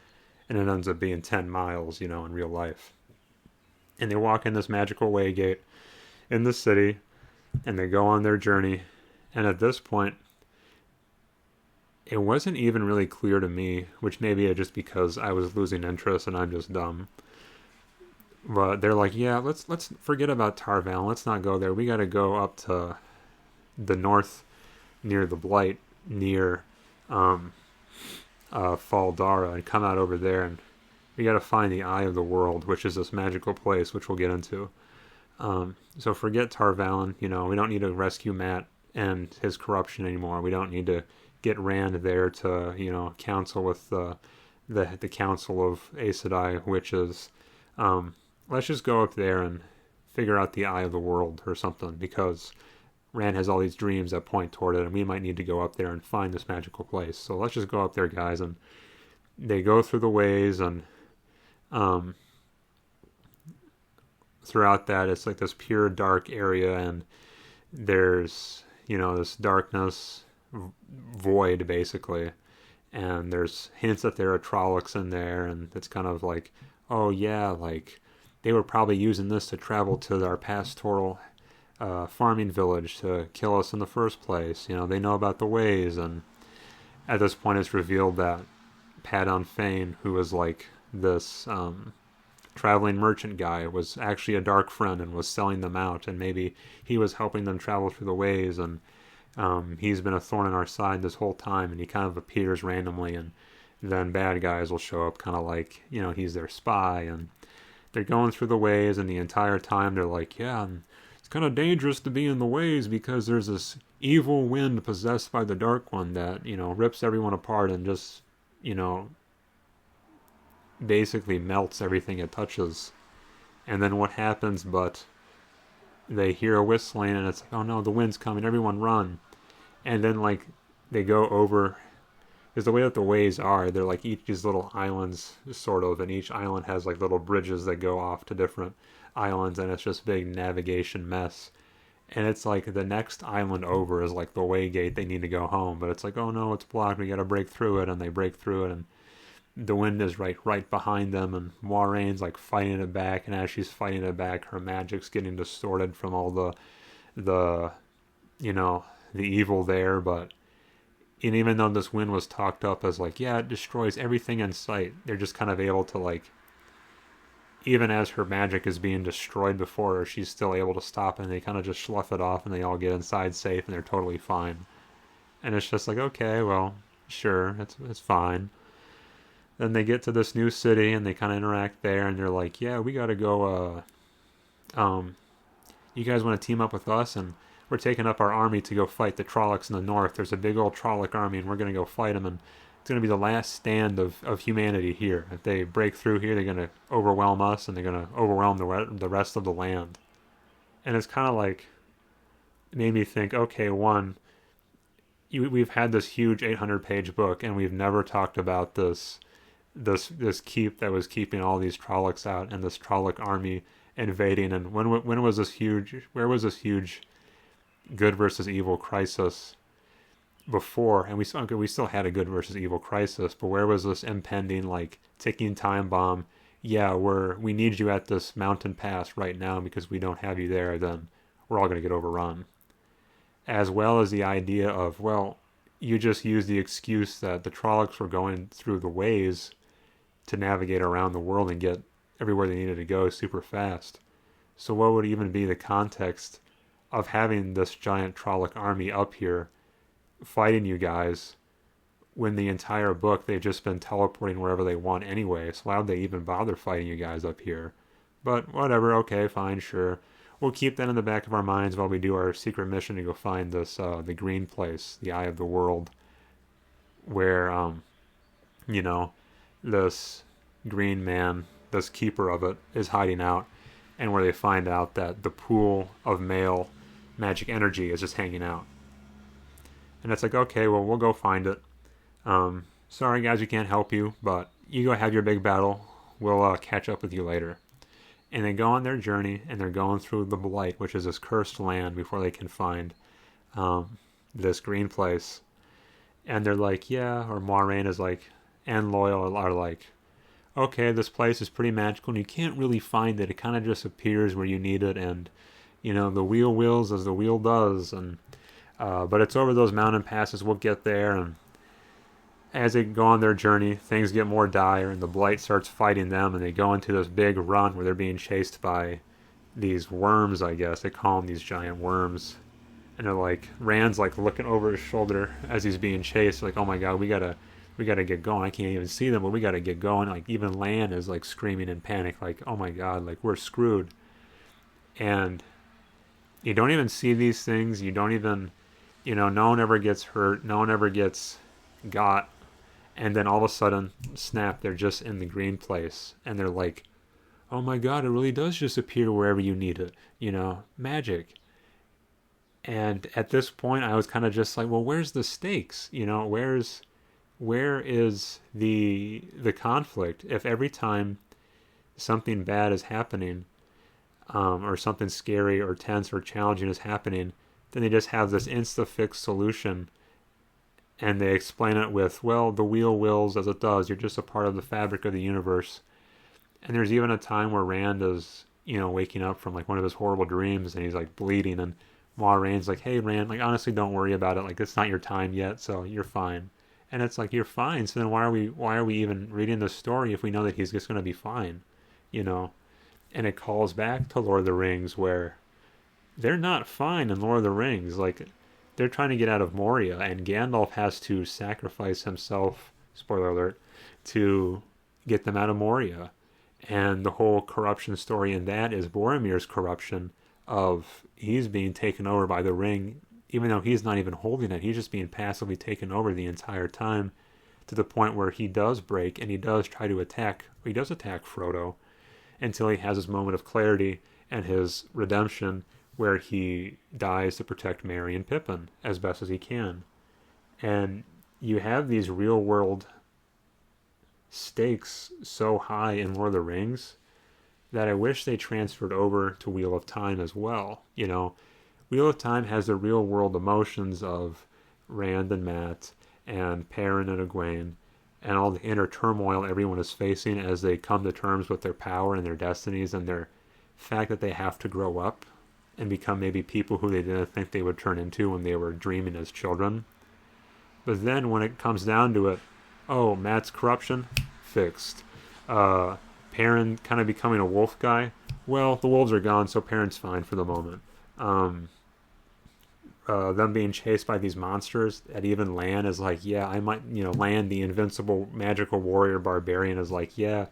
and it ends up being 10 miles, in real life. And they walk in this magical way gate in the city and they go on their journey. And at this point, it wasn't even really clear to me, which maybe it's just because I was losing interest and I'm just dumb. But they're like, yeah, let's forget about Tar Valon. Let's not go there. We got to go up to the north near the Blight, near Fal Dara, and come out over there. And we got to find the Eye of the World, which is this magical place, which we'll get into. So forget Tar Valon. We don't need to rescue Mat and his corruption anymore. We don't need to get Rand there to, counsel with the Council of Aes Sedai witches. Let's just go up there and figure out the Eye of the World or something, because Rand has all these dreams that point toward it, and we might need to go up there and find this magical place. So let's just go up there, guys. And they go through the ways, and throughout that, it's like this pure dark area, and there's, this darkness void, basically. And there's hints that there are Trollocs in there, and it's kind of like, oh yeah, like they were probably using this to travel to our pastoral farming village to kill us in the first place. They know about the ways. And at this point it's revealed that Padon Fane, who was like this traveling merchant guy, was actually a dark friend and was selling them out, and maybe he was helping them travel through the ways. And he's been a thorn in our side this whole time, and he kind of appears randomly, and then bad guys will show up kind of like, he's their spy. And they're going through the ways, and the entire time they're like, yeah, it's kind of dangerous to be in the ways because there's this evil wind possessed by the Dark One that, rips everyone apart and just, basically melts everything it touches. And then what happens but they hear a whistling, and it's like, oh no, the wind's coming, everyone run. And then like they go over, because the way that the ways are, they're like each these little islands, sort of, and each island has like little bridges that go off to different islands, and it's just a big navigation mess. And it's like the next island over is like the way gate, they need to go home, but it's like, oh no, it's blocked, we gotta break through it. And they break through it, and the wind is right behind them, and Moiraine's like fighting it back, and as she's fighting it back, her magic's getting distorted from all the evil there. But and even though this wind was talked up as like, yeah, it destroys everything in sight, they're just kind of able to like, even as her magic is being destroyed before her, she's still able to stop it, and they kind of just slough it off, and they all get inside safe, and they're totally fine. And it's just like, okay, well, sure, it's fine. Then they get to this new city, and they kind of interact there, and they're like, yeah, we gotta go, you guys want to team up with us? And we're taking up our army to go fight the Trollocs in the north. There's a big old Trolloc army, and we're going to go fight them, and it's going to be the last stand of humanity here. If they break through here, they're going to overwhelm us, and they're going to overwhelm the rest of the land. And it's kind of like, it made me think, okay, we've had this huge 800-page book, and we've never talked about this keep that was keeping all these Trollocs out, and this Trolloc army invading. And when was this huge? Where was this huge good versus evil crisis before? And we still had a good versus evil crisis, but where was this impending like ticking time bomb? Yeah, we need you at this mountain pass right now, because we don't have you there, then we're all going to get overrun. As well as the idea of, well, you just used the excuse that the Trollocs were going through the ways to navigate around the world and get everywhere they needed to go super fast. So what would even be the context of having this giant Trolloc army up here fighting you guys when the entire book they've just been teleporting wherever they want anyway? So why would they even bother fighting you guys up here? But whatever, okay, fine, sure. we'll keep that in the back of our minds while we do our secret mission to go find this the green place, the Eye of the World, where you know, this green man, this keeper of it, is hiding out, and where they find out that the pool of male magic energy is just hanging out. And it's like, okay, well, we'll go find it. Sorry, guys, we can't help you, but you go have your big battle. We'll catch up with you later. And they go on their journey, and they're going through the Blight, which is this cursed land, before they can find this green place. And they're like, yeah, or Moiraine is like, and Loial are like, okay, this place is pretty magical, and you can't really find it. It kind of just appears where you need it, and, you know, the wheel wills as the wheel does, and but it's over those mountain passes. We'll get there, and as they go on their journey, things get more dire, and the Blight starts fighting them, and they go into this big run where they're being chased by these worms, I guess. They call them these giant worms. And they're like, Rand's like looking over his shoulder as he's being chased, like, oh my god, we gotta get going. I can't even see them, but we gotta get going. Like, even Lan is like screaming in panic, like, oh my god, like, we're screwed. And you don't even see these things. You don't even, you know, no one ever gets hurt. No one ever gets got. And then all of a sudden, snap, they're just in the green place. And they're like, oh my god, it really does just appear wherever you need it. You know, magic. And at this point, I was kind of just like, well, where's the stakes? You know, where is the conflict? If every time something bad is happening, or something scary or tense or challenging is happening, then they just have this insta-fix solution, and they explain it with, well, the wheel wills as it does. You're just a part of the fabric of the universe. And there's even a time where Rand is, you know, waking up from like one of his horrible dreams, and he's like bleeding, and Moiraine's like, hey Rand, like, honestly, don't worry about it. Like, it's not your time yet, so you're fine. And it's like, you're fine. So then why are we even reading this story if we know that he's just going to be fine? You know? And it calls back to Lord of the Rings, where they're not fine in Lord of the Rings. Like, they're trying to get out of Moria, and Gandalf has to sacrifice himself, spoiler alert, to get them out of Moria. And the whole corruption story in that is Boromir's corruption of he's being taken over by the ring, even though he's not even holding it. He's just being passively taken over the entire time, to the point where he does break, and he does try to attack. He does attack Frodo until he has his moment of clarity and his redemption, where he dies to protect Merry and Pippin as best as he can. And you have these real world stakes so high in Lord of the Rings that I wish they transferred over to Wheel of Time as well. You know, Wheel of Time has the real world emotions of Rand and Mat and Perrin and Egwene, and all the inner turmoil everyone is facing as they come to terms with their power and their destinies, and their fact that they have to grow up and become maybe people who they didn't think they would turn into when they were dreaming as children. But then when it comes down to it, oh, Mat's corruption? Fixed. Perrin kind of becoming a wolf guy? Well, the wolves are gone, so Perrin's fine for the moment. Them being chased by these monsters, that even Lan is like, yeah, I might, you know, Lan, the invincible magical warrior barbarian, is like, yeah,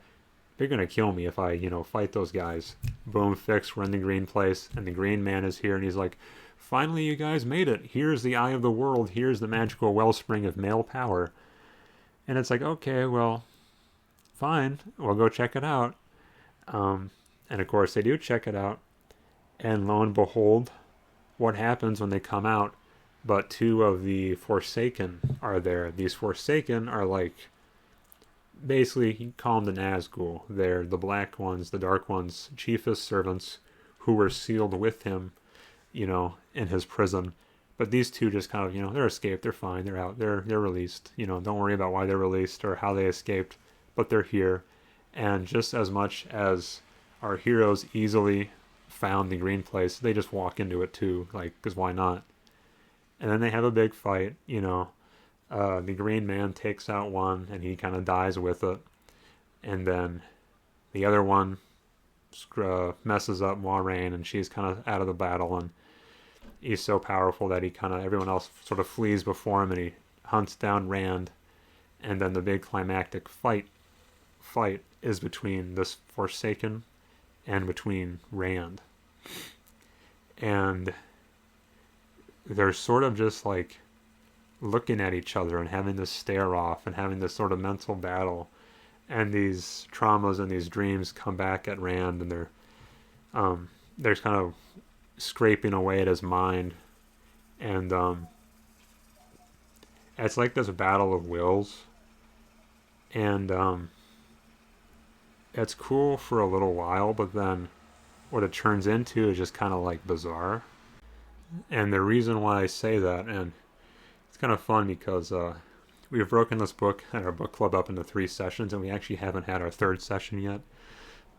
they're gonna kill me if I, you know, fight those guys. Boom, fixed, we're in the green place, and the green man is here, and he's like, finally you guys made it. Here's the Eye of the World. Here's the magical wellspring of male power. And it's like, okay, well, fine, we'll go check it out. And of course they do check it out, and lo and behold, what happens when they come out? But two of the Forsaken are there. These Forsaken are like, basically, you call them the Nazgul. They're the black ones, the dark ones, chiefest servants who were sealed with him, you know, in his prison. But these two just kind of, you know, they're escaped, they're fine, they're out, they're released. You know, don't worry about why they're released or how they escaped, but they're here. And just as much as our heroes easily found the green place, they just walk into it too, like, because why not? And then they have a big fight, you know. The green man takes out one, and he kind of dies with it. And then the other one messes up Moiraine, and she's kind of out of the battle, and he's so powerful that he kind of, everyone else sort of flees before him, and he hunts down Rand. And then the big climactic fight is between this Forsaken and between Rand. and they're sort of just like looking at each other and having this stare off and having this sort of mental battle, and these traumas and these dreams come back at Rand, and they're kind of scraping away at his mind, and it's like this battle of wills, and it's cool for a little while, but then what it turns into is just kind of like bizarre. And the reason why I say that, and it's kind of fun because we've broken this book at our book club up into 3 sessions, and we actually haven't had our 3rd session yet.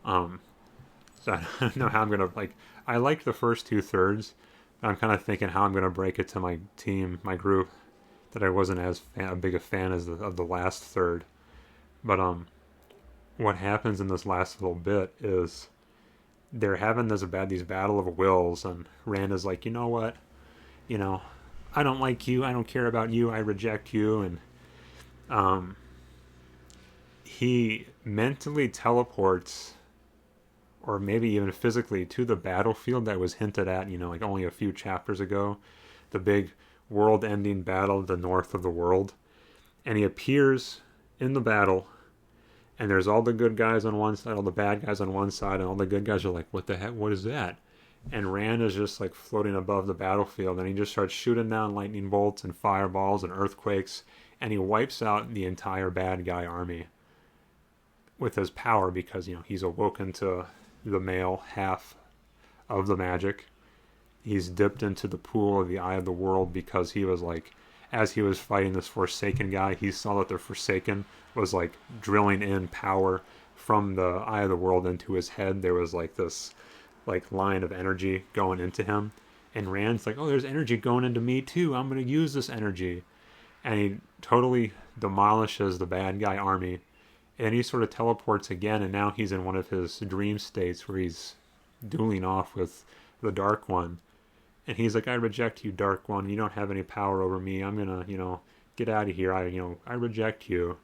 So I don't know how I'm gonna I liked the first 2/3. I'm kind of thinking how I'm gonna break it to my team, my group, that I wasn't as big a fan as of the last third. But what happens in this last little bit is they're having these battle of wills, and Rand is like, you know what, I don't like you, I don't care about you, I reject you, and he mentally teleports, or maybe even physically, to the battlefield that was hinted at, only a few chapters ago, the big world-ending battle, the north of the world, and he appears in the battle. And there's all the good guys on one side, all the bad guys on one side, and all the good guys are like, what the heck, what is that? And Rand is just like floating above the battlefield, and he just starts shooting down lightning bolts and fireballs and earthquakes, and he wipes out the entire bad guy army with his power, because, he's awoken to the male half of the magic. He's dipped into the pool of the Eye of the World, because he was like, as he was fighting this Forsaken guy, he saw that the Forsaken was like drilling in power from the Eye of the World into his head. There was like this line of energy going into him, and Rand's like, oh, there's energy going into me too, I'm going to use this energy. And he totally demolishes the bad guy army, and he sort of teleports again, and now he's in one of his dream states where he's dueling off with the Dark One. And he's like, I reject you, Dark One. You don't have any power over me. I'm gonna, get out of here. I reject you.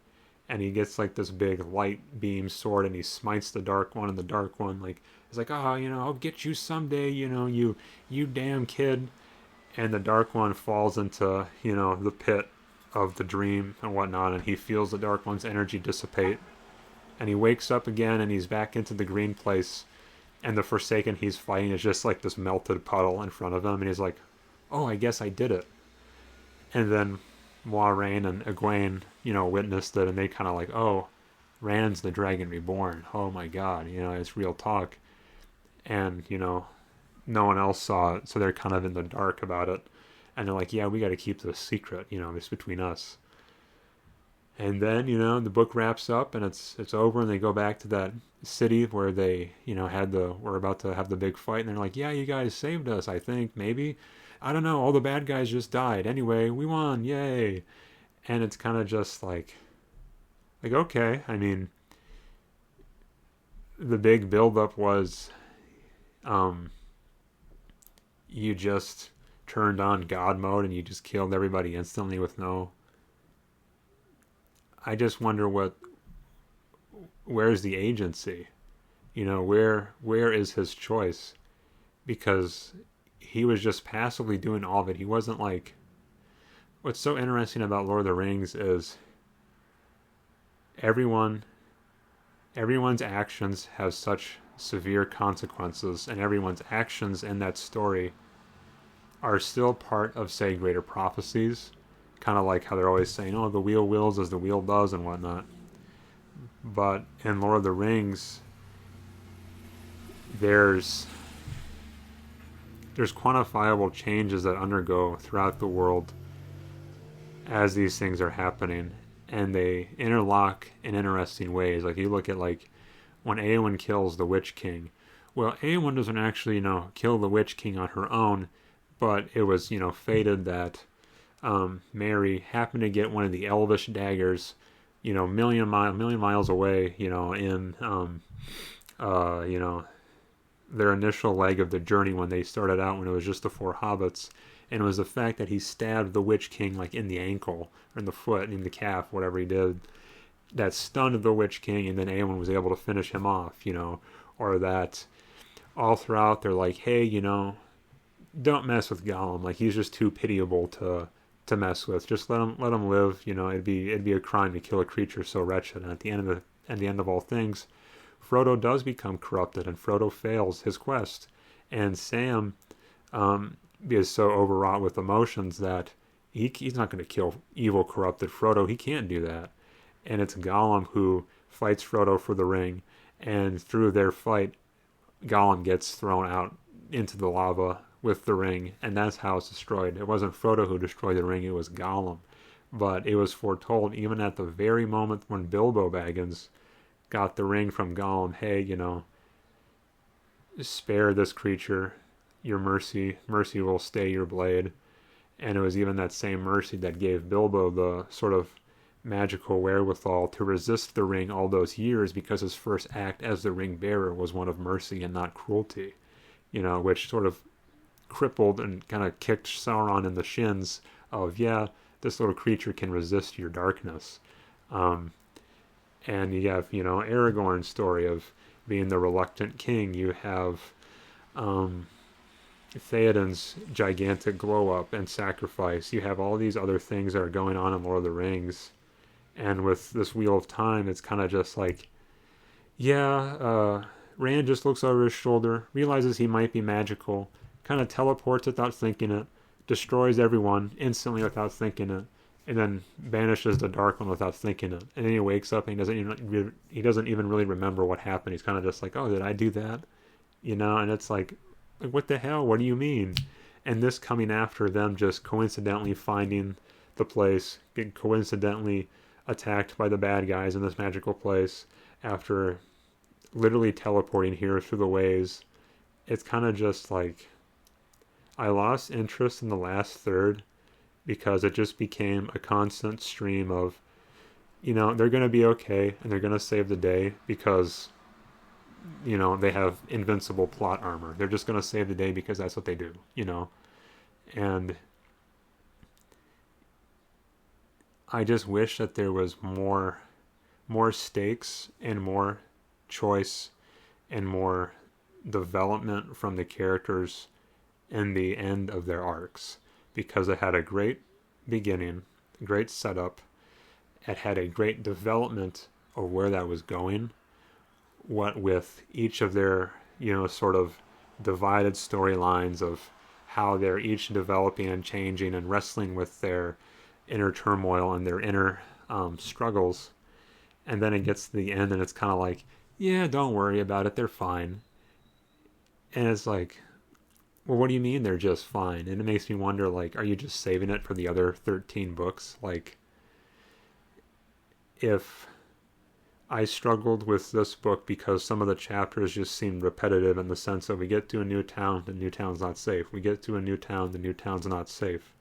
And he gets like this big light beam sword, and he smites the Dark One, and the Dark One is like, I'll get you someday. You damn kid. And the Dark One falls into, the pit of the dream and whatnot, and he feels the Dark One's energy dissipate. And he wakes up again, and he's back into the green place. And the Forsaken he's fighting is just like this melted puddle in front of him. And he's like, oh, I guess I did it. And then Moiraine and Egwene, witnessed it. And they kind of like, oh, Rand's the Dragon Reborn. Oh my god, it's real talk. And, no one else saw it. So they're kind of in the dark about it. And they're like, yeah, we got to keep this secret, it's between us. And then, the book wraps up, and it's over, and they go back to that city where they, were about to have the big fight, and they're like, yeah, you guys saved us, I think, maybe. I don't know, all the bad guys just died. Anyway, we won, yay. And it's kind of just like, okay, I mean, the big buildup was, you just turned on God mode, and you just killed everybody instantly with no... I just wonder where's the agency? Where is his choice? Because he was just passively doing all of it. He wasn't like... What's so interesting about Lord of the Rings is everyone's actions have such severe consequences, and everyone's actions in that story are still part of, say, greater prophecies. Kind of like how they're always saying, oh, the wheel wills as the wheel does and whatnot. But in Lord of the Rings, there's quantifiable changes that undergo throughout the world as these things are happening, and they interlock in interesting ways. Like you look at when Éowyn kills the Witch King. Well, Éowyn doesn't actually, kill the Witch King on her own, but it was, fated that Merry happened to get one of the Elvish daggers, million miles away, in their initial leg of the journey when they started out, when it was just the 4 hobbits. And it was the fact that he stabbed the Witch King in the ankle or in the foot, in the calf, whatever he did, that stunned the Witch King, and then Éowyn was able to finish him off, or that all throughout they're like, hey, don't mess with Gollum. Like, he's just too pitiable to mess with. Just let him live. You know, it'd be a crime to kill a creature so wretched. And at the end of all things, Frodo does become corrupted, and Frodo fails his quest, and Sam is so overwrought with emotions that he's not going to kill evil, corrupted Frodo. He can't do that. And it's Gollum who fights Frodo for the ring, and through their fight, Gollum gets thrown out into the lava with the ring, and that's how it's destroyed. It wasn't Frodo who destroyed the ring, it was Gollum. But it was foretold even at the very moment when Bilbo Baggins got the ring from Gollum, hey, you know, spare this creature, your mercy will stay your blade. And it was even that same mercy that gave Bilbo the sort of magical wherewithal to resist the ring all those years, because his first act as the ring bearer was one of mercy and not cruelty, you know, which sort of crippled and kind of kicked Sauron in the shins of, yeah, this little creature can resist your darkness. And you have, you know, Aragorn's story of being the reluctant king. You have Theoden's gigantic glow up and sacrifice. You have all these other things that are going on in Lord of the Rings. And with this Wheel of Time, it's kind of just like, yeah, Rand just looks over his shoulder, realizes he might be magical, kind of teleports without thinking it, destroys everyone instantly without thinking it, and then banishes the Dark One without thinking it. And then he wakes up and he doesn't even really remember what happened. He's kind of just like, oh, did I do that? You know, and it's like, what the hell? What do you mean? And this coming after them just coincidentally finding the place, getting coincidentally attacked by the bad guys in this magical place after literally teleporting here through the ways. It's kind of just like, I lost interest in the last third because it just became a constant stream of, you know, they're going to be okay and they're going to save the day because, you know, they have invincible plot armor. They're just going to save the day because that's what they do, you know. And I just wish that there was more stakes and more choice and more development from the characters in the end of their arcs, because it had a great beginning, great setup. It had a great development of where that was going, what with each of their, you know, sort of divided storylines of how they're each developing and changing and wrestling with their inner turmoil and their inner struggles. And then it gets to the end and it's kind of like, yeah, don't worry about it, they're fine. And it's like, well, what do you mean they're just fine? And it makes me wonder, like, are you just saving it for the other 13 books? Like, if I struggled with this book because some of the chapters just seemed repetitive in the sense of we get to a new town, the new town's not safe. We get to a new town, the new town's not safe.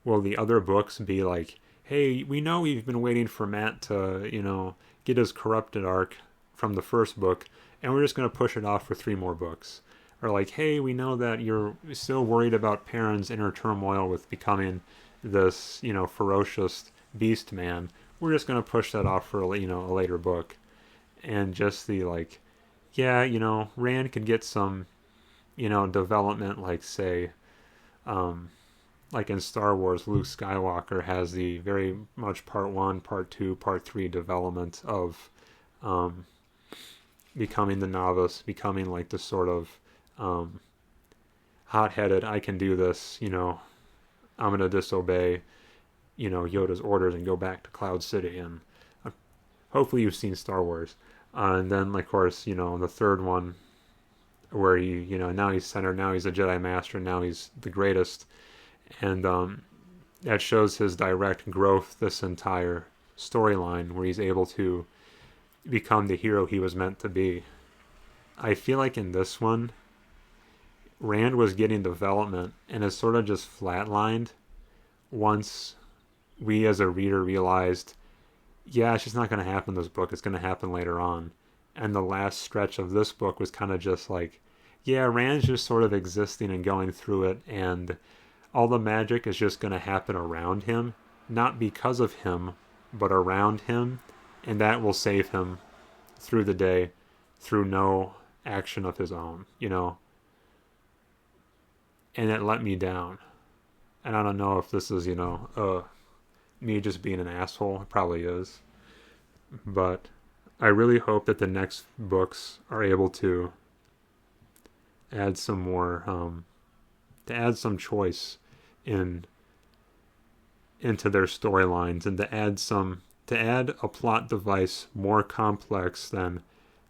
Will the other books be like, hey, we know we've been waiting for Matt to, you know, get his corrupted arc from the first book, and we're just going to push it off for 3 more books? Or like, hey, we know that you're still worried about Perrin's inner turmoil with becoming this, you know, ferocious beast man. We're just going to push that off for, you know, a later book. And just the, like, yeah, you know, Rand could get some, you know, development, like, say, like in Star Wars, Luke Skywalker has the very much part 1, part 2, part 3 development of becoming the novice, becoming like the sort of hot-headed, I can do this, you know, I'm going to disobey, you know, Yoda's orders and go back to Cloud City. And hopefully you've seen Star Wars. And then, of course, you know, the third one where he, you know, now he's centered, now he's a Jedi Master, now he's the greatest. And that shows his direct growth this entire storyline where he's able to become the hero he was meant to be. I feel like in this one, Rand was getting development and is sort of just flatlined once we as a reader realized, yeah, it's just not going to happen in this book, it's going to happen later on. And the last stretch of this book was kind of just like, yeah, Rand's just sort of existing and going through it, and all the magic is just going to happen around him, not because of him, but around him, and that will save him through the day, through no action of his own, you know. and it let me down. And I don't know if this is, me just being an asshole. It probably is. But I really hope that the next books are able to add some more, to add some choice into their storylines, and to add a plot device more complex than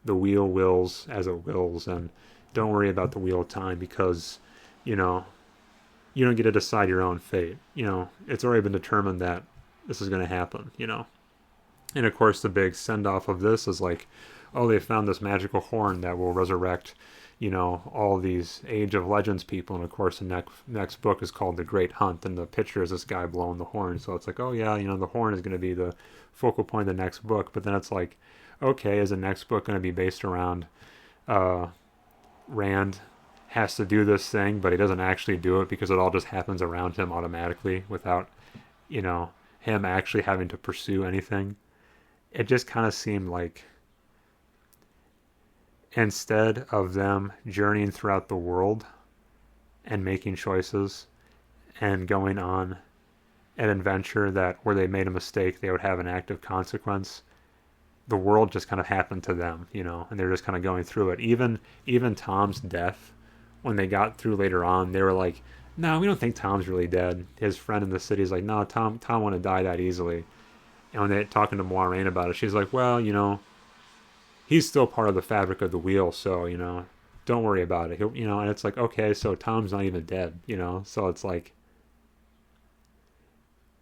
the wheel wills as it wills, and don't worry about the wheel of time because, you don't get to decide your own fate. It's already been determined that this is going to happen, And of course, the big send-off of this is like, oh, they found this magical horn that will resurrect, all these Age of Legends people. And of course, the next book is called The Great Hunt, and the picture is this guy blowing the horn. So it's like, oh yeah, the horn is going to be the focal point of the next book. But then it's like, okay, is the next book going to be based around Rand has to do this thing, but he doesn't actually do it because it all just happens around him automatically without, him actually having to pursue anything? It just kind of seemed like instead of them journeying throughout the world and making choices and going on an adventure where they made a mistake, they would have an active consequence. The world just kind of happened to them, and they're just kind of going through it. Even Tom's death, when they got through later on, they were like, no, we don't think Tom's really dead. His friend in the city is like, no, Tom wouldn't die that easily. And when they're talking to Moiraine about it, she's like, well, he's still part of the fabric of the wheel, so, don't worry about it. And it's like, okay, so Tom's not even dead, So it's like,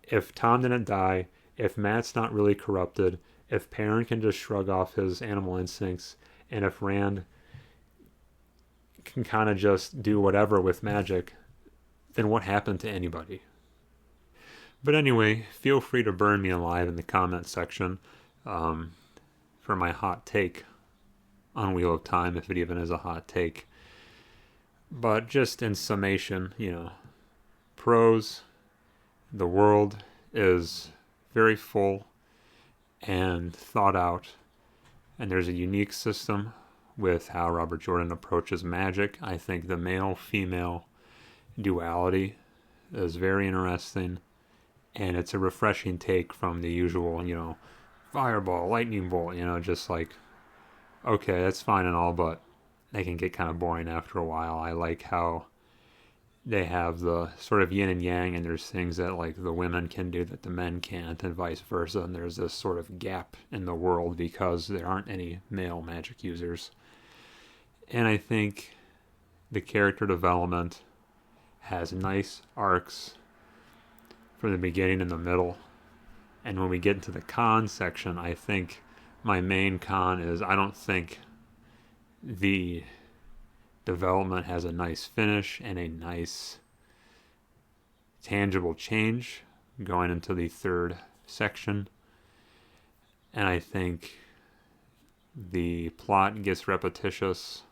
if Tom didn't die, if Matt's not really corrupted, if Perrin can just shrug off his animal instincts, and if Rand can kind of just do whatever with magic, then what happened to anybody? But anyway, feel free to burn me alive in the comment section for my hot take on Wheel of Time, if it even is a hot take. But just in summation, pros, the world is very full and thought out, and there's a unique system with how Robert Jordan approaches magic. I think the male-female duality is very interesting, and it's a refreshing take from the usual, fireball, lightning bolt, just like, okay, that's fine and all, but they can get kind of boring after a while. I like how they have the sort of yin and yang, and there's things that like the women can do that the men can't, and vice versa, and there's this sort of gap in the world because there aren't any male magic users. And I think the character development has nice arcs from the beginning and the middle. And when we get into the con section, I think my main con is I don't think the development has a nice finish and a nice tangible change going into the third section. And I think the plot gets repetitious,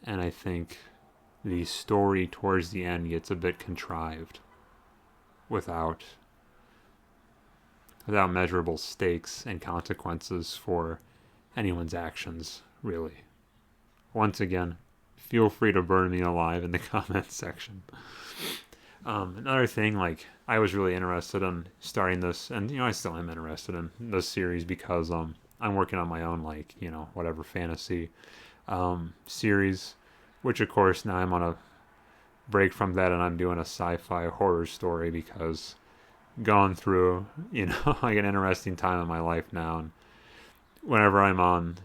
and I think the story towards the end gets a bit contrived without measurable stakes and consequences for anyone's actions, really. Once again, feel free to burn me alive in the comments section. Another thing, I was really interested in starting this, and I still am interested in this series because I'm working on my own whatever fantasy series, which of course now I'm on a break from that and I'm doing a sci-fi horror story because gone through like an interesting time in my life now, and whenever I'm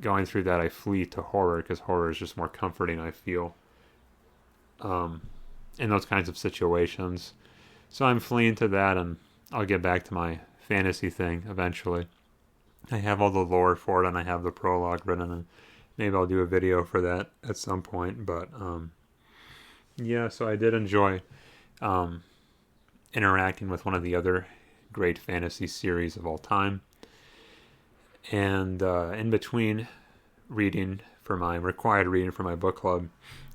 going through that, I flee to horror because horror is just more comforting, I feel, in those kinds of situations. So I'm fleeing to that, and I'll get back to my fantasy thing eventually. I have all the lore for it, and I have the prologue written, and maybe I'll do a video for that at some point. But yeah, so I did enjoy interacting with one of the other great fantasy series of all time. And in between required reading for my book club,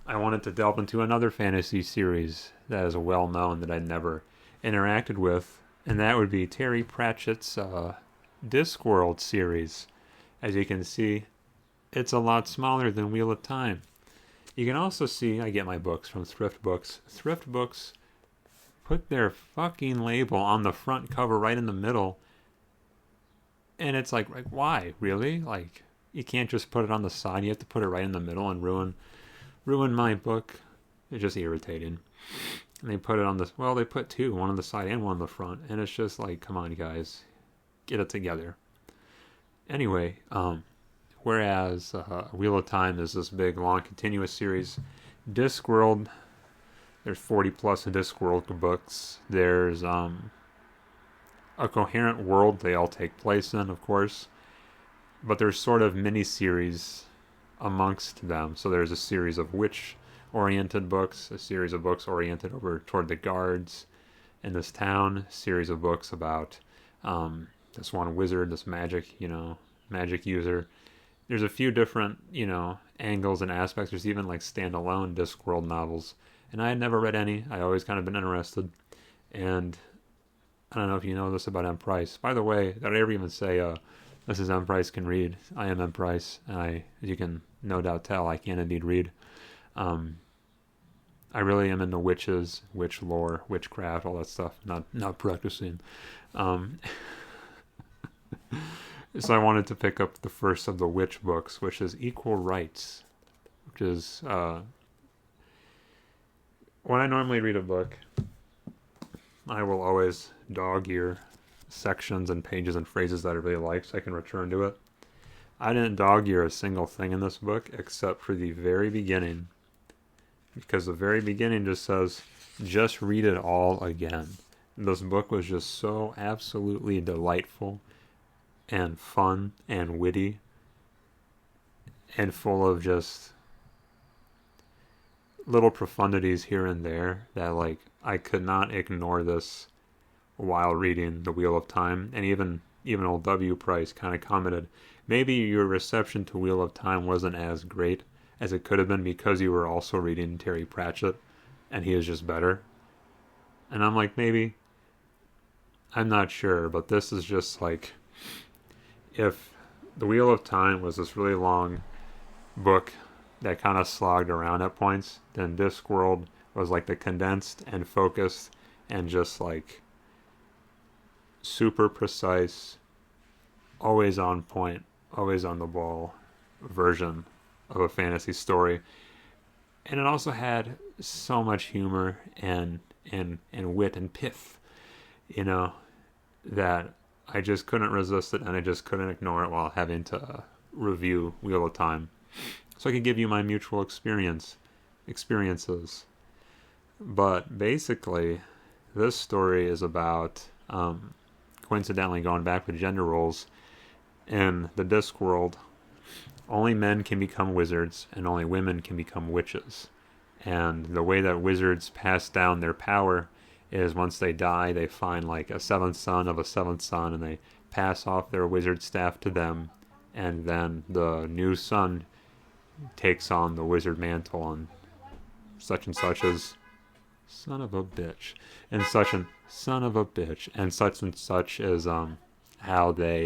I wanted to delve into another fantasy series that is well known that I'd never interacted with, and that would be Terry Pratchett's Discworld series. As you can see, it's a lot smaller than Wheel of Time. You can also see, I get my books from Thrift Books. Thrift Books put their fucking label on the front cover right in the middle. And it's like why? Really? Like, you can't just put it on the side. You have to put it right in the middle and ruin my book. It's just irritating. And they put it on they put two, one on the side and one on the front. And it's just like, come on, guys. Get it together. Anyway, whereas Wheel of Time is this big, long, continuous series, Discworld, there's 40 plus Discworld books. There's a coherent world they all take place in, of course. But there's sort of mini-series amongst them. So there's a series of witch-oriented books, a series of books oriented over toward the guards in this town, a series of books about this one wizard, this magic user. There's a few different, angles and aspects. There's even like standalone Discworld novels. And I had never read any. I always kind of been interested. And I don't know if you know this about M. Price. By the way, did I ever even say, this is M. Price Can Read? I am M. Price. And as you can no doubt tell, I can indeed read. I really am into witches, witch lore, witchcraft, all that stuff. Not practicing. So I wanted to pick up the first of the witch books, which is Equal Rights, which is when I normally read a book, I will always dog ear sections and pages and phrases that I really like so I can return to it. I didn't dog ear a single thing in this book except for the very beginning, because the very beginning just says, just read it all again. This book was just so absolutely delightful and fun and witty and full of just little profundities here and there that, like, I could not ignore this while reading The Wheel of Time. And even old W. Price kind of commented, maybe your reception to Wheel of Time wasn't as great as it could have been because you were also reading Terry Pratchett and he is just better. And I'm like, maybe. I'm not sure, but this is just like, if The Wheel of Time was this really long book that kind of slogged around at points, then Discworld was like the condensed and focused and just like super precise, always on point, always on the ball version of a fantasy story. And it also had so much humor and wit and pith, that I just couldn't resist it, and I just couldn't ignore it while having to review Wheel of Time. So I could give you my mutual experiences. But basically, this story is about, coincidentally going back with gender roles, in the Discworld, only men can become wizards, and only women can become witches. And the way that wizards pass down their power is once they die, they find like a seventh son of a seventh son, and they pass off their wizard staff to them, and then the new son takes on the wizard mantle, and such is son of a bitch, and such and son of a bitch, and such is how they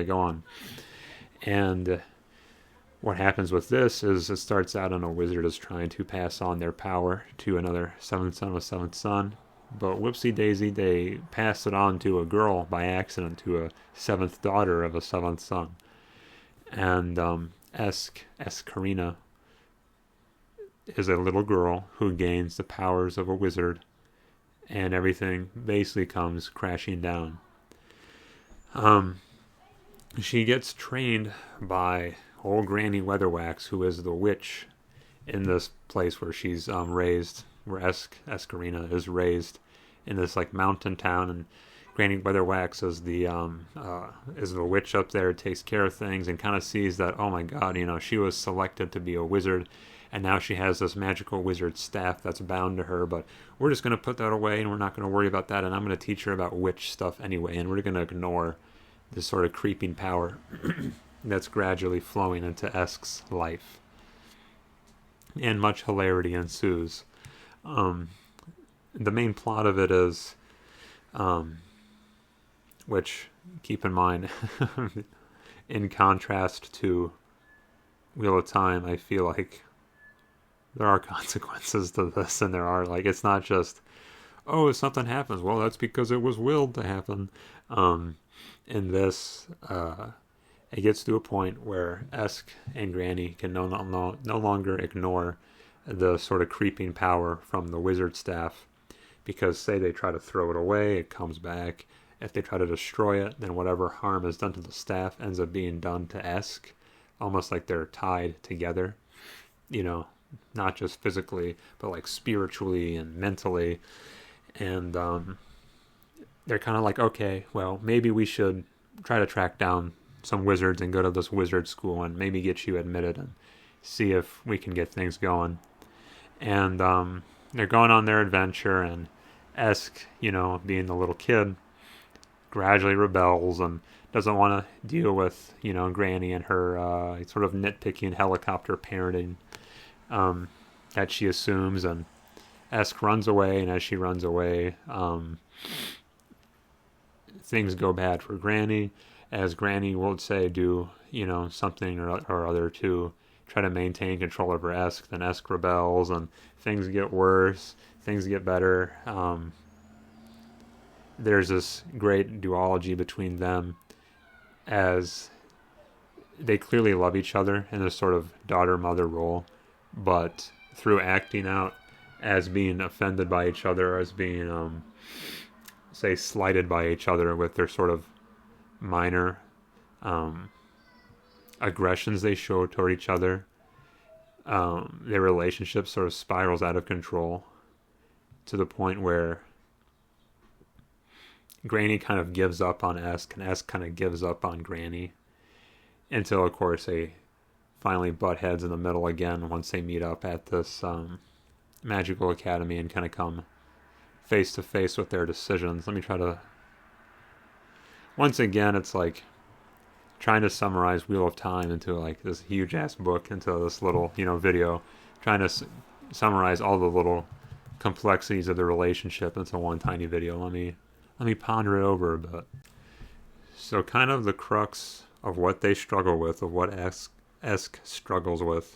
go on. And what happens with this is it starts out on a wizard is trying to pass on their power to another seventh son of a seventh son, but whoopsie daisy, they pass it on to a girl by accident, to a seventh daughter of a seventh son. And Escarina is a little girl who gains the powers of a wizard, and everything basically comes crashing down. She gets trained by old Granny Weatherwax, who is the witch in this place where she's raised, where Escarina is raised, in this like mountain town, and Granny Weatherwax is the witch up there, takes care of things, and kind of sees that, oh my god, she was selected to be a wizard, and now she has this magical wizard staff that's bound to her, but we're just going to put that away, and we're not going to worry about that, and I'm going to teach her about witch stuff anyway, and we're going to ignore this sort of creeping power that's gradually flowing into Esk's life. And much hilarity ensues. The main plot of it is, which, keep in mind, in contrast to Wheel of Time, I feel like there are consequences to this, and there are, like, it's not just, oh, if something happens, well, that's because it was willed to happen. In this, it gets to a point where Esk and Granny can no longer ignore the sort of creeping power from the wizard staff, because say they try to throw it away, it comes back. If they try to destroy it, then whatever harm is done to the staff ends up being done to Esk, almost like they're tied together, you know, not just physically, but like spiritually and mentally. And they're kind of like, okay, well, maybe we should try to track down some wizards and go to this wizard school and maybe get you admitted and see if we can get things going. And they're going on their adventure, and Esk, you know, being the little kid, gradually rebels and doesn't want to deal with, you know, Granny and her sort of nitpicking helicopter parenting that she assumes. And Esk runs away, and as she runs away, things go bad for Granny, as Granny will say do, you know, something or other to try to maintain control over Esk. Then Esk rebels, and things get worse, things get better. There's this great duology between them, as they clearly love each other in this sort of daughter-mother role, but through acting out as being offended by each other, as being, say, slighted by each other with their sort of minor aggressions they show toward each other, their relationship sort of spirals out of control to the point where Granny kind of gives up on Esk, and Esk kind of gives up on Granny, until, of course, they finally butt heads in the middle again once they meet up at this magical academy and kind of come face to face with their decisions. Let me try to... Once again, it's like trying to summarize Wheel of Time into like this huge-ass book, into this little, you know, video, trying to summarize all the little complexities of the relationship into one tiny video. Let me ponder it over a bit. So kind of the crux of what they struggle with, of what Esk struggles with,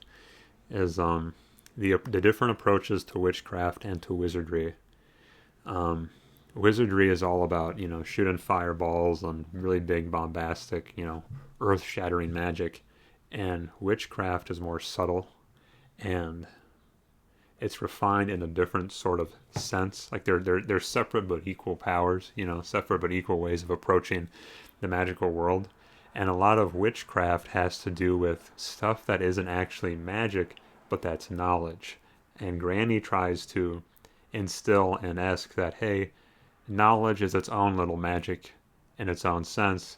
is the different approaches to witchcraft and to wizardry. Wizardry is all about, you know, shooting fireballs and really big, bombastic, you know, earth-shattering magic. And witchcraft is more subtle, and it's refined in a different sort of sense. Like they're separate but equal powers, you know, separate but equal ways of approaching the magical world. And a lot of witchcraft has to do with stuff that isn't actually magic, but that's knowledge. And Granny tries to instill in Esk that, hey, knowledge is its own little magic in its own sense.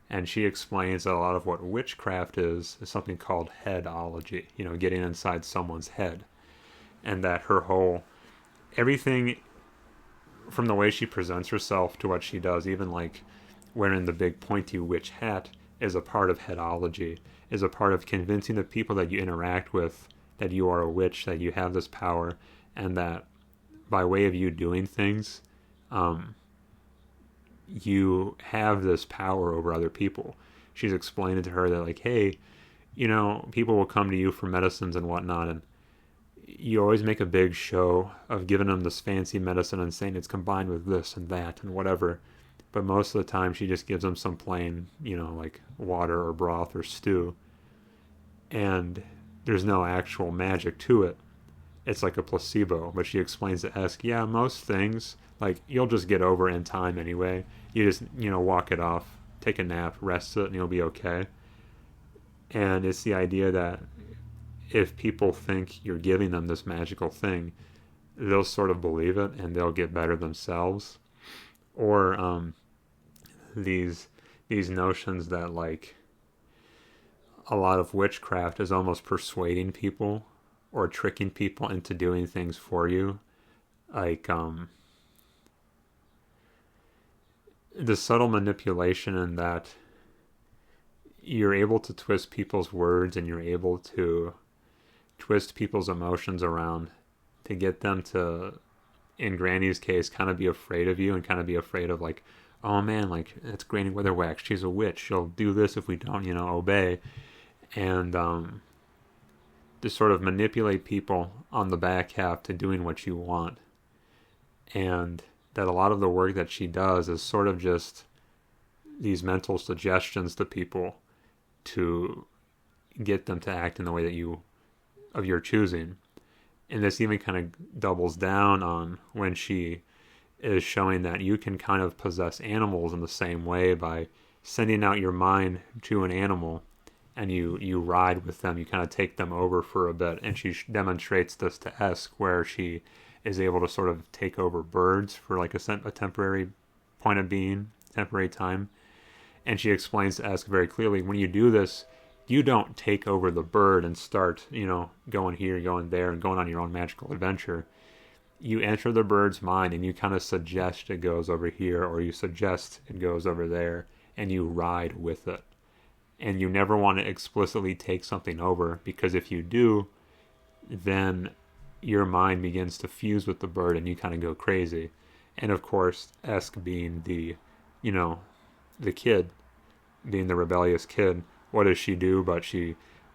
And she explains that a lot of what witchcraft is something called headology, you know, getting inside someone's head. And that her whole, everything from the way she presents herself to what she does, even like wearing the big pointy witch hat, is a part of headology, is a part of convincing the people that you interact with that you are a witch, that you have this power, and that by way of you doing things, you have this power over other people. She's explaining to her that, like, hey, you know, people will come to you for medicines and whatnot, and you always make a big show of giving them this fancy medicine and saying it's combined with this and that and whatever. But most of the time she just gives them some plain, you know, like water or broth or stew. And there's no actual magic to it. It's like a placebo. But she explains to Esk, yeah, most things, like, you'll just get over in time anyway. You just, you know, walk it off, take a nap, rest it, and you'll be okay. And it's the idea that if people think you're giving them this magical thing, they'll sort of believe it and they'll get better themselves. Or these notions that, like, a lot of witchcraft is almost persuading people or tricking people into doing things for you. Like, the subtle manipulation in that you're able to twist people's words and you're able to twist people's emotions around to get them to, in Granny's case, kind of be afraid of you and kind of be afraid of, like, oh man, like, that's Granny Weatherwax, she's a witch, she'll do this if we don't, you know, obey. And to sort of manipulate people on the back half to doing what you want. And that a lot of the work that she does is sort of just these mental suggestions to people to get them to act in the way that of your choosing. And this even kind of doubles down on when she is showing that you can kind of possess animals in the same way by sending out your mind to an animal, and you ride with them, you kind of take them over for a bit. And she demonstrates this to Esk, where she is able to sort of take over birds for like a temporary point of being, temporary time. And she explains to Esk very clearly, when you do this, you don't take over the bird and start, going here, going there, and going on your own magical adventure. You enter the bird's mind and you kind of suggest it goes over here, or you suggest it goes over there, and you ride with it. And you never want to explicitly take something over, because if you do, then your mind begins to fuse with the bird and you kind of go crazy. And of course, Esk being the kid, being the rebellious kid, what does she do? But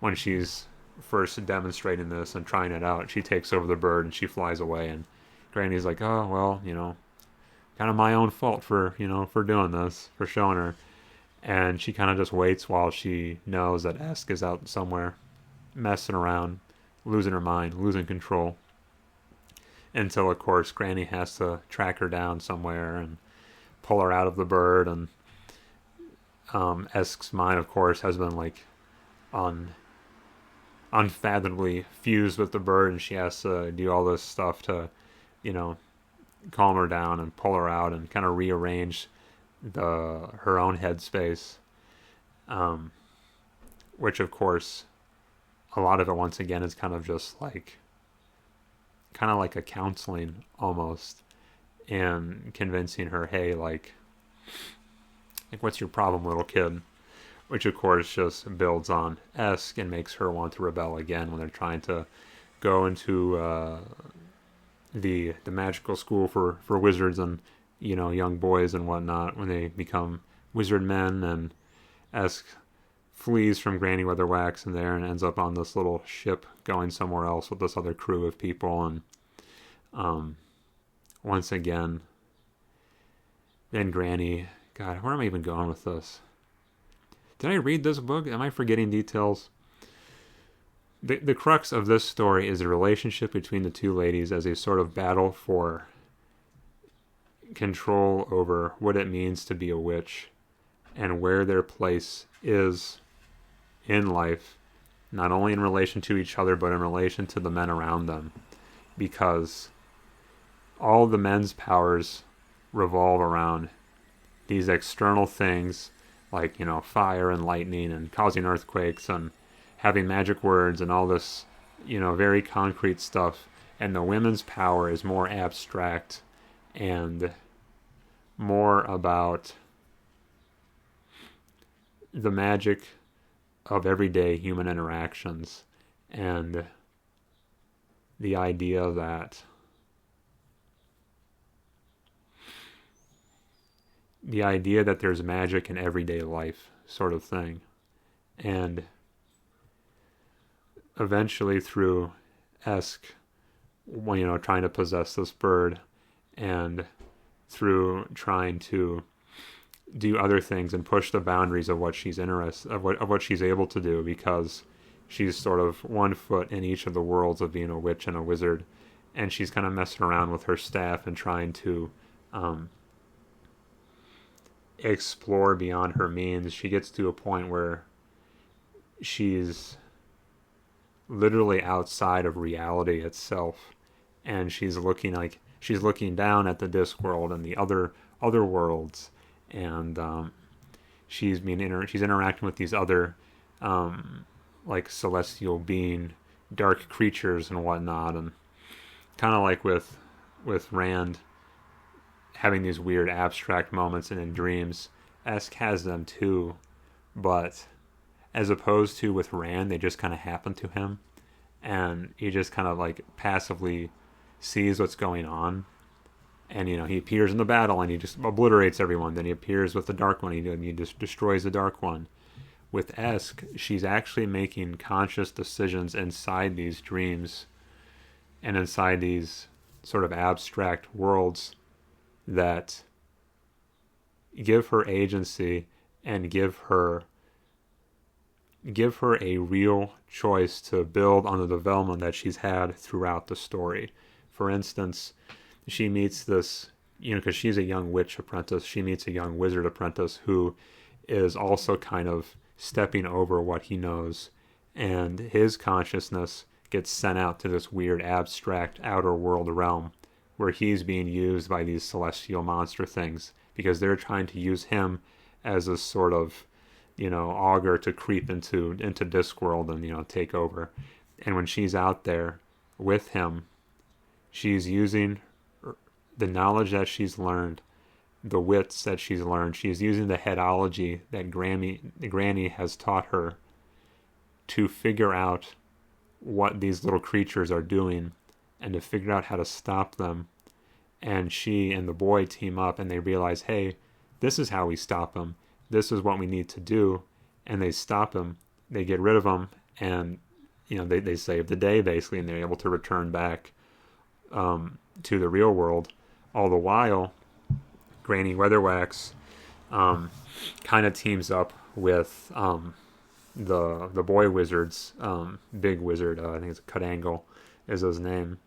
when she's first demonstrating this and trying it out, she takes over the bird and she flies away. And Granny's like, oh, well, kind of my own fault for doing this, for showing her. And she kind of just waits while she knows that Esk is out somewhere, messing around, losing her mind, losing control. Until, of course, Granny has to track her down somewhere and pull her out of the bird. And Esk's mind, of course, has been like unfathomably fused with the bird, and she has to do all this stuff to, calm her down and pull her out and kind of rearrange her own headspace. Which, of course, a lot of it, once again, is kind of just like a counseling almost, and convincing her, hey, like what's your problem, little kid? Which, of course, just builds on Esk and makes her want to rebel again when they're trying to go into the magical school for wizards and young boys and whatnot, when they become wizard men. And Esk flees from Granny Weatherwax in there and ends up on this little ship going somewhere else with this other crew of people. And once again, then Granny, God, where am I even going with this? Did I read this book? Am I forgetting details? The crux of this story is the relationship between the two ladies as a sort of battle for control over what it means to be a witch and where their place is in life, not only in relation to each other, but in relation to the men around them. Because all the men's powers revolve around these external things, like, fire and lightning and causing earthquakes and having magic words and all this, very concrete stuff. And the women's power is more abstract and more about the magic of everyday human interactions, and the idea that there's magic in everyday life, sort of thing. And eventually, through Esk, trying to possess this bird, and through trying to do other things and push the boundaries of what she's of what she's able to do, because she's sort of one foot in each of the worlds of being a witch and a wizard, and she's kind of messing around with her staff and trying to explore beyond her means. She gets to a point where she's literally outside of reality itself, and she's looking down at the Discworld and the other worlds, and she's interacting with these other like celestial being, dark creatures and whatnot, and kind of like with Rand having these weird abstract moments and in dreams, Esk has them too, but as opposed to with Rand, they just kind of happen to him, and he just kind of like passively sees what's going on. And, he appears in the battle and he just obliterates everyone. Then he appears with the Dark One and he just destroys the Dark One. with Esk, she's actually making conscious decisions inside these dreams and inside these sort of abstract worlds that give her agency and give her a real choice to build on the development that she's had throughout the story. For instance, she meets this, because she's a young witch apprentice, she meets a young wizard apprentice who is also kind of stepping over what he knows, and his consciousness gets sent out to this weird abstract outer world realm where he's being used by these celestial monster things because they're trying to use him as a sort of augur to creep into Discworld and take over. And when she's out there with him, she's using the knowledge that she's learned, the wits that she's learned. She's using the headology that Granny has taught her to figure out what these little creatures are doing and to figure out how to stop them. And she and the boy team up and they realize, hey, this is how we stop them. This is what we need to do. And they stop him. They get rid of him. And, they save the day, basically. And they're able to return back to the real world. All the while, Granny Weatherwax kind of teams up with the boy wizard's big wizard. I think it's Cutangle is his name.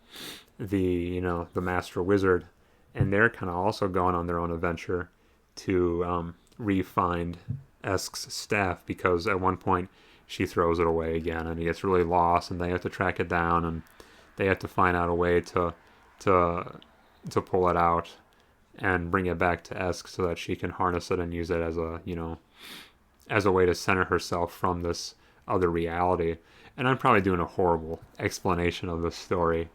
The master wizard. And they're kind of also going on their own adventure to re-find Esk's staff, because at one point she throws it away again and he gets really lost and they have to track it down and they have to find out a way to pull it out and bring it back to Esk so that she can harness it and use it as a way to center herself from this other reality. And I'm probably doing a horrible explanation of this story,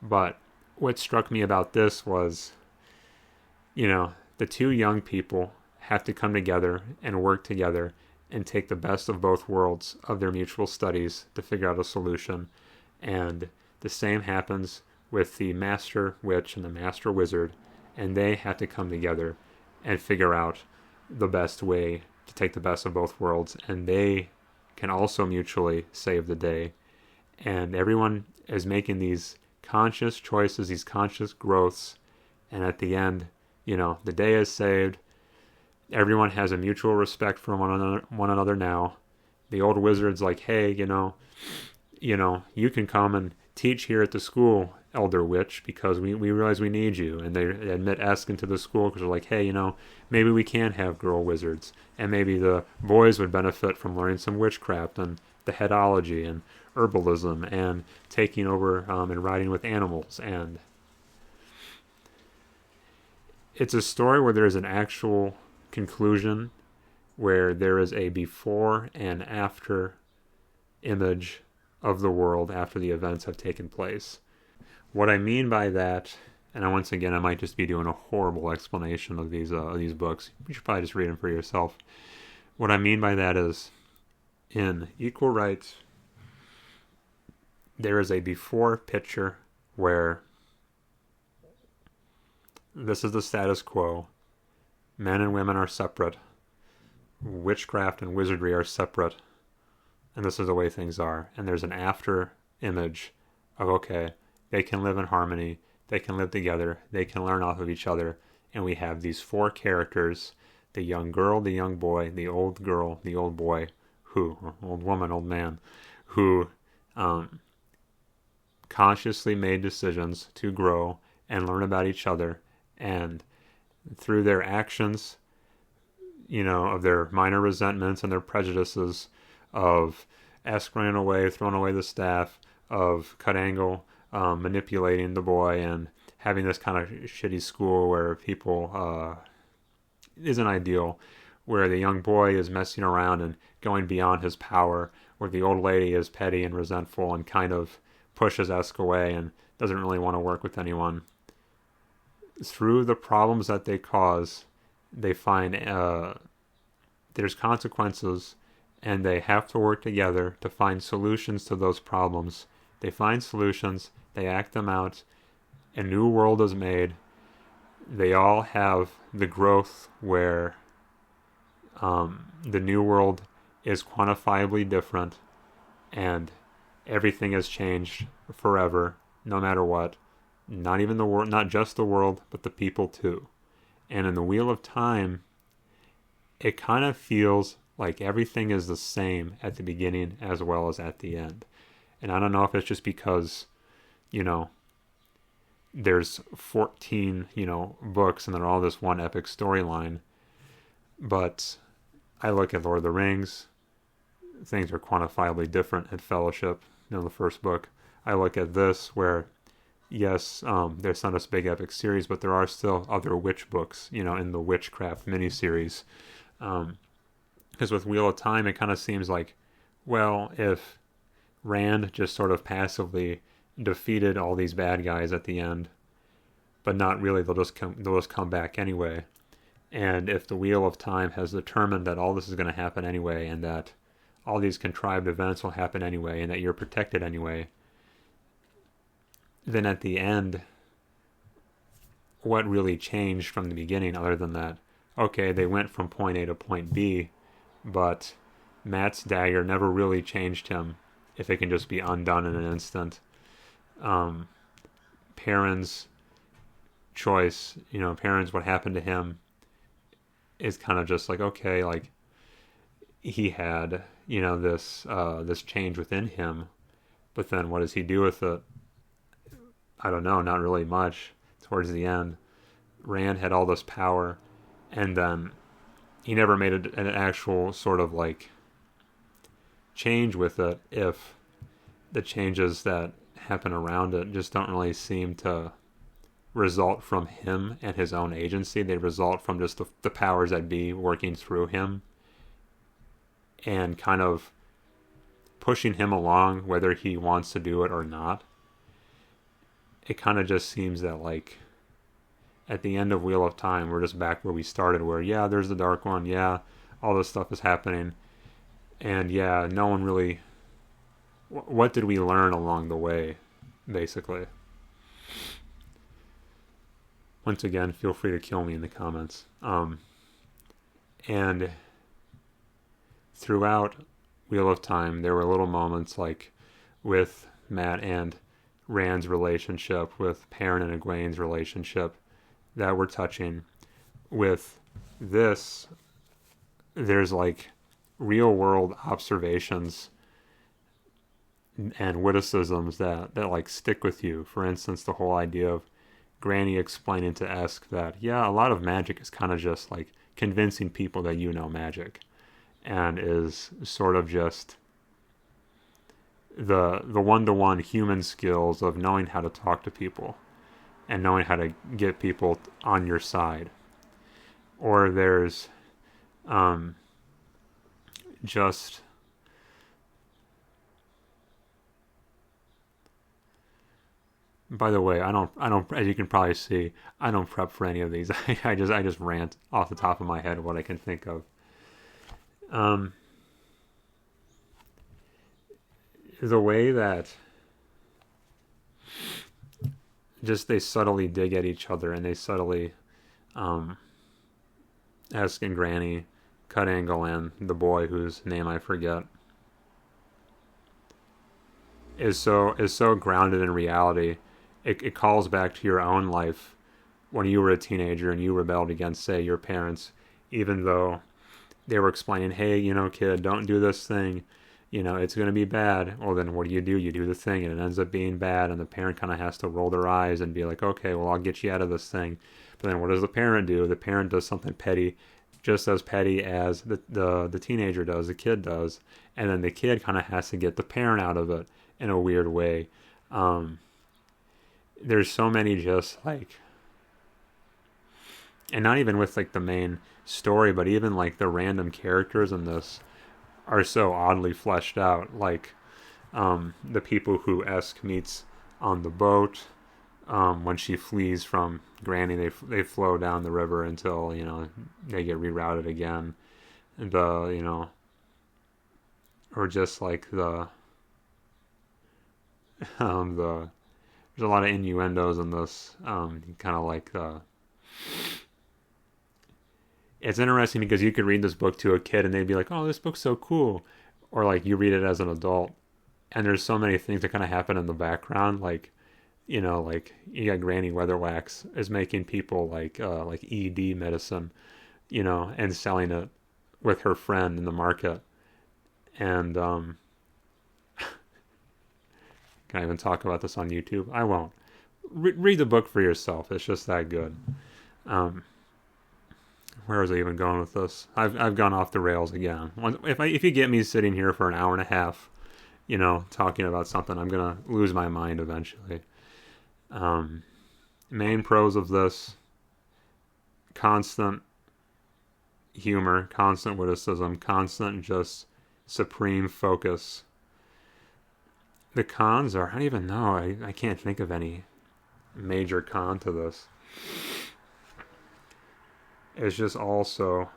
but what struck me about this was, the two young people have to come together and work together and take the best of both worlds of their mutual studies to figure out a solution. And the same happens with the master witch and the master wizard, and they have to come together and figure out the best way to take the best of both worlds, and they can also mutually save the day. And everyone is making these conscious choices, these conscious growths, and at the end, the day is saved. Everyone has a mutual respect for one another now. The old wizard's like, hey, you can come and teach here at the school, Elder Witch, because we realize we need you. And they admit Esk into the school because they're like, hey, maybe we can have girl wizards. And maybe the boys would benefit from learning some witchcraft and the headology and herbalism and taking over and riding with animals. And it's a story where there's an actual conclusion, where there is a before and after image of the world after the events have taken place. What I mean by that, and once again, I might just be doing a horrible explanation of these books. You should probably just read them for yourself. What I mean by that is, in Equal Rights, there is a before picture where this is the status quo. Men and women are separate. Witchcraft and wizardry are separate. And this is the way things are. And there's an after image of, okay, they can live in harmony. They can live together. They can learn off of each other. And we have these four characters, the young girl, the young boy, the old girl, the old boy, old woman, old man, who consciously made decisions to grow and learn about each other. And through their actions, of their minor resentments and their prejudices, of Esk running away, throwing away the staff, of Cutangle manipulating the boy and having this kind of shitty school where people isn't ideal, where the young boy is messing around and going beyond his power, where the old lady is petty and resentful and kind of pushes Esk away and doesn't really want to work with anyone. Through the problems that they cause, they find there's consequences, and they have to work together to find solutions to those problems. They find solutions, they act them out, a new world is made. They all have the growth where the new world is quantifiably different, and everything has changed forever, no matter what. Not even the world, not just the world, but the people too. And in the Wheel of Time, it kind of feels like everything is the same at the beginning as well as at the end. And I don't know if it's just because, you know, there's 14, books and they're all this one epic storyline. But I look at Lord of the Rings, things are quantifiably different at Fellowship, the first book. I look at this where, yes, there's not this big epic series, but there are still other witch books, in the Witchcraft miniseries. Because with Wheel of Time, it kind of seems like, well, if Rand just sort of passively defeated all these bad guys at the end, but not really, they'll just come back anyway. And if the Wheel of Time has determined that all this is going to happen anyway, and that all these contrived events will happen anyway, and that you're protected anyway, then at the end, what really changed from the beginning other than that, okay, they went from point A to point B, but Matt's dagger never really changed him if it can just be undone in an instant. Perrin's choice, Perrin's what happened to him is kind of just like, okay, like he had, this change within him, but then what does he do with it? I don't know, not really much towards the end. Rand had all this power, and then he never made an actual sort of like change with it if the changes that happen around it just don't really seem to result from him and his own agency. They result from just the powers that be working through him and kind of pushing him along whether he wants to do it or not. It kind of just seems that, like, at the end of Wheel of Time, we're just back where we started, where, yeah, there's the Dark One, yeah, all this stuff is happening, and yeah, no one really... What did we learn along the way, basically? Once again, feel free to kill me in the comments. And throughout Wheel of Time, there were little moments, like with Matt and Rand's relationship, with Perrin and Egwene's relationship, that were touching. With this, there's like real world observations and witticisms that like stick with you. For instance, the whole idea of Granny explaining to Esk that, yeah, a lot of magic is kind of just like convincing people that you know magic, and is sort of just the one-to-one human skills of knowing how to talk to people and knowing how to get people on your side. Or there's just by the way, I don't as you can probably see, I don't prep for any of these. I just rant off the top of my head what I can think of. The way that just they subtly dig at each other, and they subtly Esk and Granny, Cut Angle, and the boy whose name I forget, is so grounded in reality. It calls back to your own life when you were a teenager and you rebelled against, say, your parents, even though they were explaining, hey, kid, don't do this thing, it's going to be bad. Well, then what do? You do the thing, and it ends up being bad, and the parent kind of has to roll their eyes and be like, okay, well, I'll get you out of this thing. But then what does the parent do? The parent does something petty, just as petty as the teenager does, the kid does, and then the kid kind of has to get the parent out of it in a weird way. There's so many just like, and not even with like the main story, but even like the random characters in this are so oddly fleshed out. Like the people who Esk meets on the boat, when she flees from Granny, they flow down the river until they get rerouted again. Or just like the there's a lot of innuendos in this, kind of like it's interesting because you could read this book to a kid and they'd be like, oh, this book's so cool. Or like you read it as an adult and there's so many things that kind of happen in the background. Like, you know, like you got Granny Weatherwax is making people like ED medicine, you know, and selling it with her friend in the market. And, can I even talk about this on YouTube? I won't. Read the book for yourself. It's just that good. Where was I even going with this? I've gone off the rails again. If you get me sitting here for an hour and a half, you know, talking about something, I'm gonna lose my mind eventually. Main pros of this: constant humor, constant witticism, constant just supreme focus. The cons are, I don't even know. I can't think of any major con to this. It's just also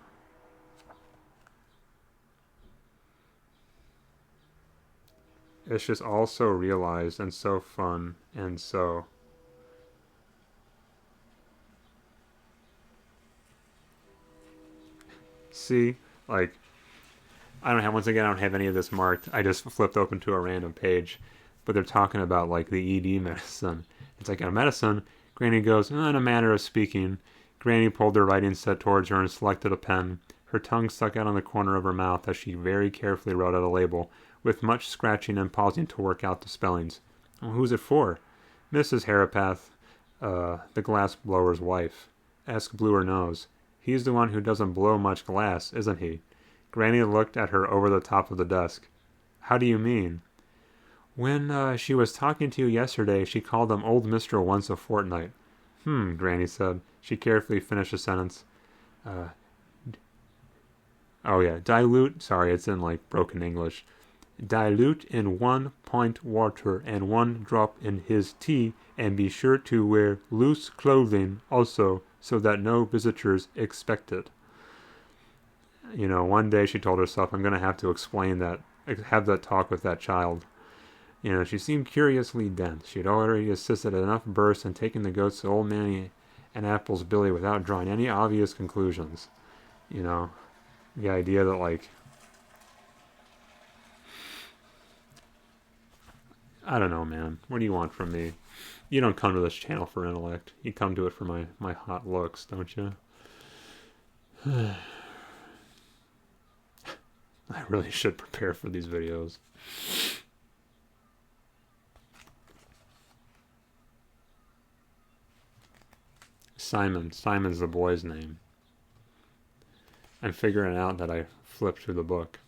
realized and so fun and so see, like, I don't have any of this marked. I just flipped open to a random page, but they're talking about like the ED medicine. It's like, a medicine. Granny goes, in a manner of speaking. Granny pulled her writing set towards her and selected a pen. Her tongue stuck out on the corner of her mouth as she very carefully wrote out a label, with much scratching and pausing to work out the spellings. Well, who's it for? Mrs. Harapath, the glass blower's wife. Ask Blue or Nose. He's the one who doesn't blow much glass, isn't he? Granny looked at her over the top of the desk. How do you mean? When she was talking to you yesterday, she called him Old Mister once a fortnight. Granny said. She carefully finished the sentence. Dilute. Sorry, it's in like broken English. Dilute in 1 pint water and 1 drop in his tea, and be sure to wear loose clothing also, so that no visitors expect it. You know, one day she told herself, I'm going to have to have that talk with that child. You know, she seemed curiously dense. She had already assisted at enough births and taken the goats to Old Manny and Apple's Billy without drawing any obvious conclusions. You know, the idea that, like, I don't know, man. What do you want from me? You don't come to this channel for intellect. You come to it for my hot looks, don't you? I really should prepare for these videos. Simon's the boy's name. I'm figuring out that I flipped through the book.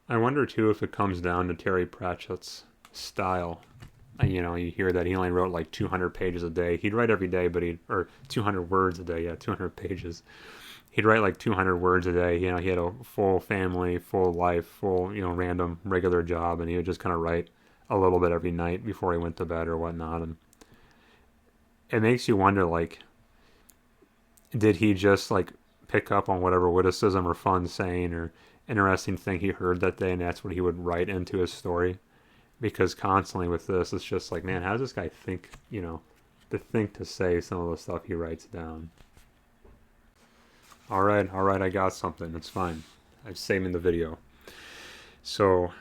I wonder too if it comes down to Terry Pratchett's style. You know, you hear that he only wrote like 200 pages a day. He'd write every day, or 200 words a day. Yeah, 200 pages. He'd write like 200 words a day. You know, he had a full family, full life, full, you know, random, regular job, and he would just kind of write a little bit every night before he went to bed or whatnot. And it makes you wonder, like, did he just like pick up on whatever witticism or fun saying or interesting thing he heard that day, and that's what he would write into his story? Because constantly with this, it's just like, man, how does this guy think, you know, to say some of the stuff he writes down? All right, I got something. It's fine. I'm saving the video. So,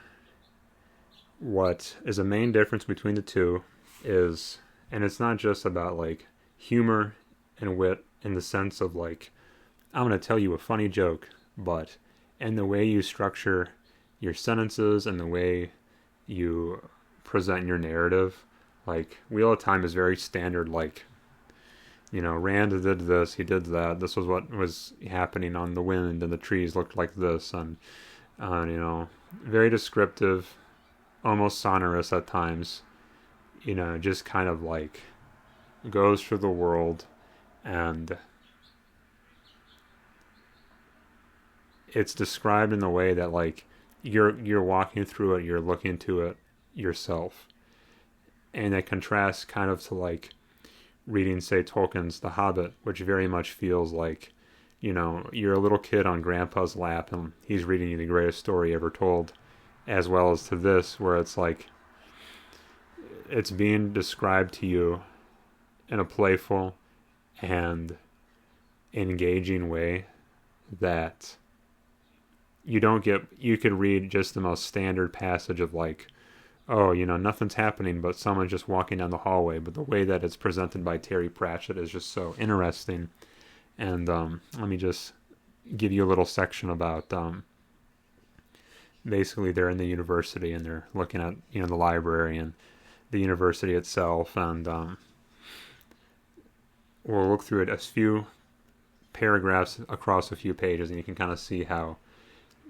what is the main difference between the two is, and it's not just about like humor and wit in the sense of like, I'm going to tell you a funny joke, but in the way you structure your sentences and the way you present your narrative. Like, Wheel of Time is very standard, like, you know, Rand did this, he did that, this was what was happening on the wind, and the trees looked like this, and you know, very descriptive, almost sonorous at times, you know, just kind of like goes through the world, and it's described in the way that, like, you're walking through it, you're looking to it yourself. And it contrasts kind of to like reading, say, Tolkien's The Hobbit, which very much feels like, you know, you're a little kid on Grandpa's lap and he's reading you the greatest story ever told, as well as to this, where it's like, it's being described to you in a playful and engaging way that you could read just the most standard passage of like, oh, nothing's happening but someone's just walking down the hallway, but the way that it's presented by Terry Pratchett is just so interesting. And let me just give you a little section about basically they're in the university and they're looking at the library and the university itself, and we'll look through it a few paragraphs across a few pages, and you can kind of see how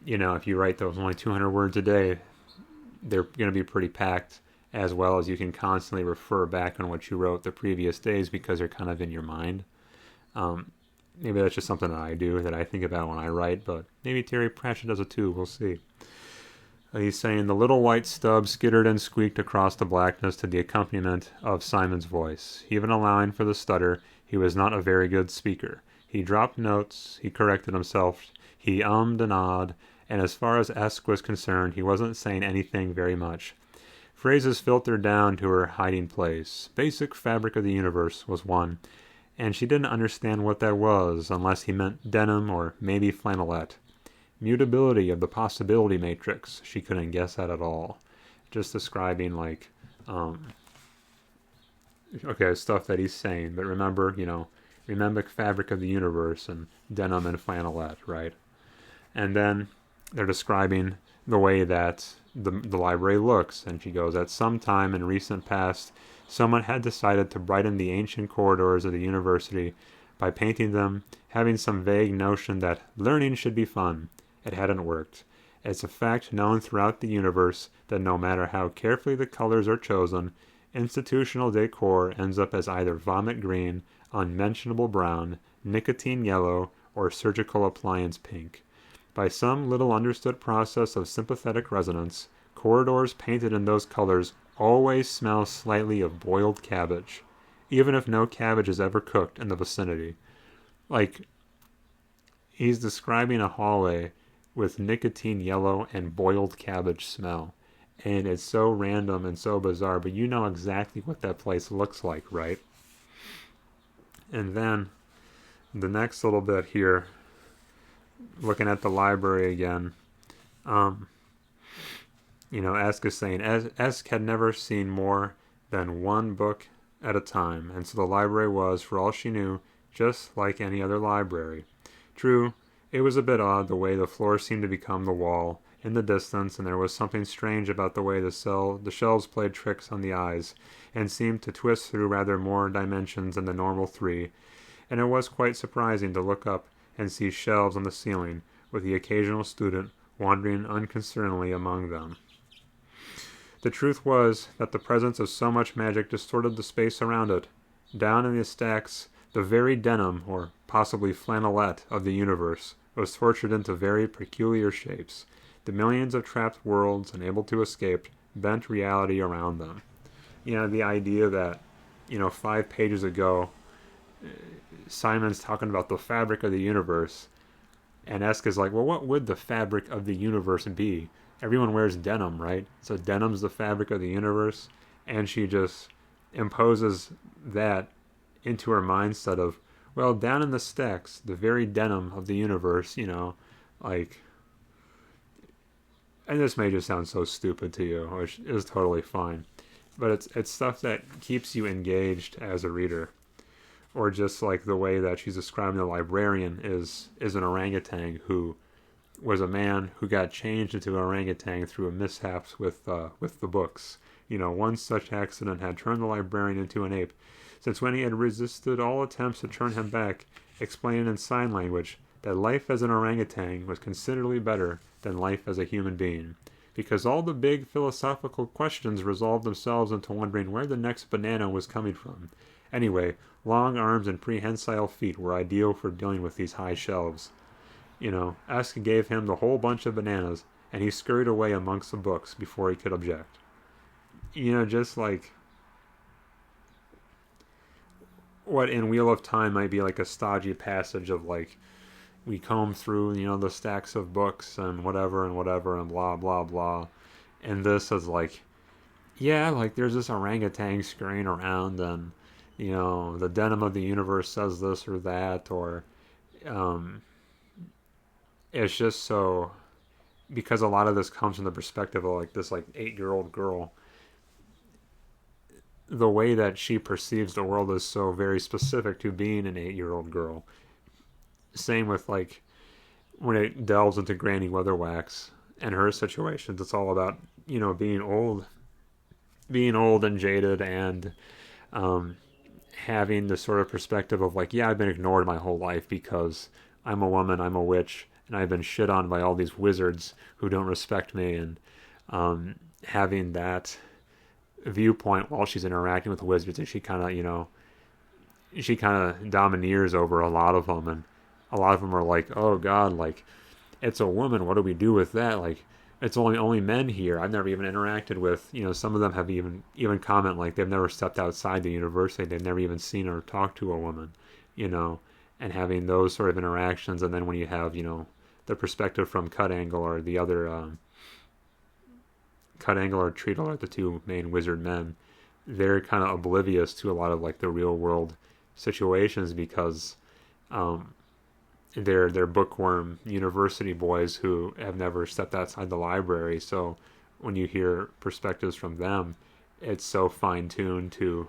if you write those only 200 words a day, they're going to be pretty packed, as well as you can constantly refer back on what you wrote the previous days because they're kind of in your mind. Maybe that's just something that I do, that I think about when I write, but maybe Terry Pratchett does it too. We'll see. He's saying, the little white stub skittered and squeaked across the blackness to the accompaniment of Simon's voice. Even allowing for the stutter, he was not a very good speaker. He dropped notes, he corrected himself, he ummed and ahed, and as far as Esk was concerned, he wasn't saying anything very much. Phrases filtered down to her hiding place. Basic fabric of the universe was one, and she didn't understand what that was unless he meant denim or maybe flannelette. Mutability of the possibility matrix, she couldn't guess at all. Just describing like, stuff that he's saying, but remember fabric of the universe and denim and flannelette, right? And then they're describing the way that the library looks, and she goes, at some time in recent past, someone had decided to brighten the ancient corridors of the university by painting them, having some vague notion that learning should be fun. It hadn't worked. It's a fact known throughout the universe that no matter how carefully the colors are chosen, institutional decor ends up as either vomit green, unmentionable brown, nicotine yellow, or surgical appliance pink. By some little understood process of sympathetic resonance, corridors painted in those colors always smell slightly of boiled cabbage, even if no cabbage is ever cooked in the vicinity. Like, he's describing a hallway with nicotine yellow and boiled cabbage smell. And it's so random and so bizarre, but you know exactly what that place looks like, right? And then the next little bit here, looking at the library again, Esk is saying, Esk had never seen more than one book at a time, and so the library was, for all she knew, just like any other library. True, it was a bit odd the way the floor seemed to become the wall in the distance, and there was something strange about the way the shelves played tricks on the eyes, and seemed to twist through rather more dimensions than the normal 3, and it was quite surprising to look up and see shelves on the ceiling, with the occasional student wandering unconcernedly among them. The truth was that the presence of so much magic distorted the space around it. Down in the stacks, the very denim, or possibly flannelette, of the universe was tortured into very peculiar shapes. The millions of trapped worlds unable to escape bent reality around them. The idea that, 5 pages ago, Simon's talking about the fabric of the universe, and Esk is like, well, what would the fabric of the universe be? Everyone wears denim, right? So denim's the fabric of the universe, and she just imposes that into her mindset of, well, down in the stacks, the very denim of the universe, like, and this may just sound so stupid to you, which is totally fine, but it's stuff that keeps you engaged as a reader. Or just like the way that she's describing the librarian is an orangutan who was a man who got changed into an orangutan through a mishaps with the books. One such accident had turned the librarian into an ape, since when he had resisted all attempts to turn him back, explaining in sign language that life as an orangutan was considerably better than life as a human being, because all the big philosophical questions resolved themselves into wondering where the next banana was coming from. Anyway, long arms and prehensile feet were ideal for dealing with these high shelves. Esk gave him the whole bunch of bananas, and he scurried away amongst the books before he could object. Just like what in Wheel of Time might be like a stodgy passage of like, we comb through, the stacks of books and whatever and blah, blah, blah. And this is like, yeah, like there's this orangutan scurrying around and, the denim of the universe says this or that, or um, it's just so, because a lot of this comes from the perspective of like this like 8-year-old girl. The way that she perceives the world is so very specific to being an 8-year-old girl. Same with like when it delves into Granny Weatherwax and her situations. It's all about being old and jaded, and um, having the sort of perspective of like, yeah, I've been ignored my whole life because I'm a woman, I'm a witch, and I've been shit on by all these wizards who don't respect me, and having that viewpoint while she's interacting with the wizards, and she kind of domineers over a lot of them, and a lot of them are like, oh god, like, it's a woman, what do we do with that, like, it's only men here. I've never even interacted with, some of them have even comment like they've never stepped outside the university, they've never even seen or talked to a woman, and having those sort of interactions. And then when you have the perspective from Cut Angle or the other Cut Angle or Treadle are the two main wizard men, they're kind of oblivious to a lot of like the real world situations, because they're bookworm university boys who have never stepped outside the library. So when you hear perspectives from them, it's so fine-tuned to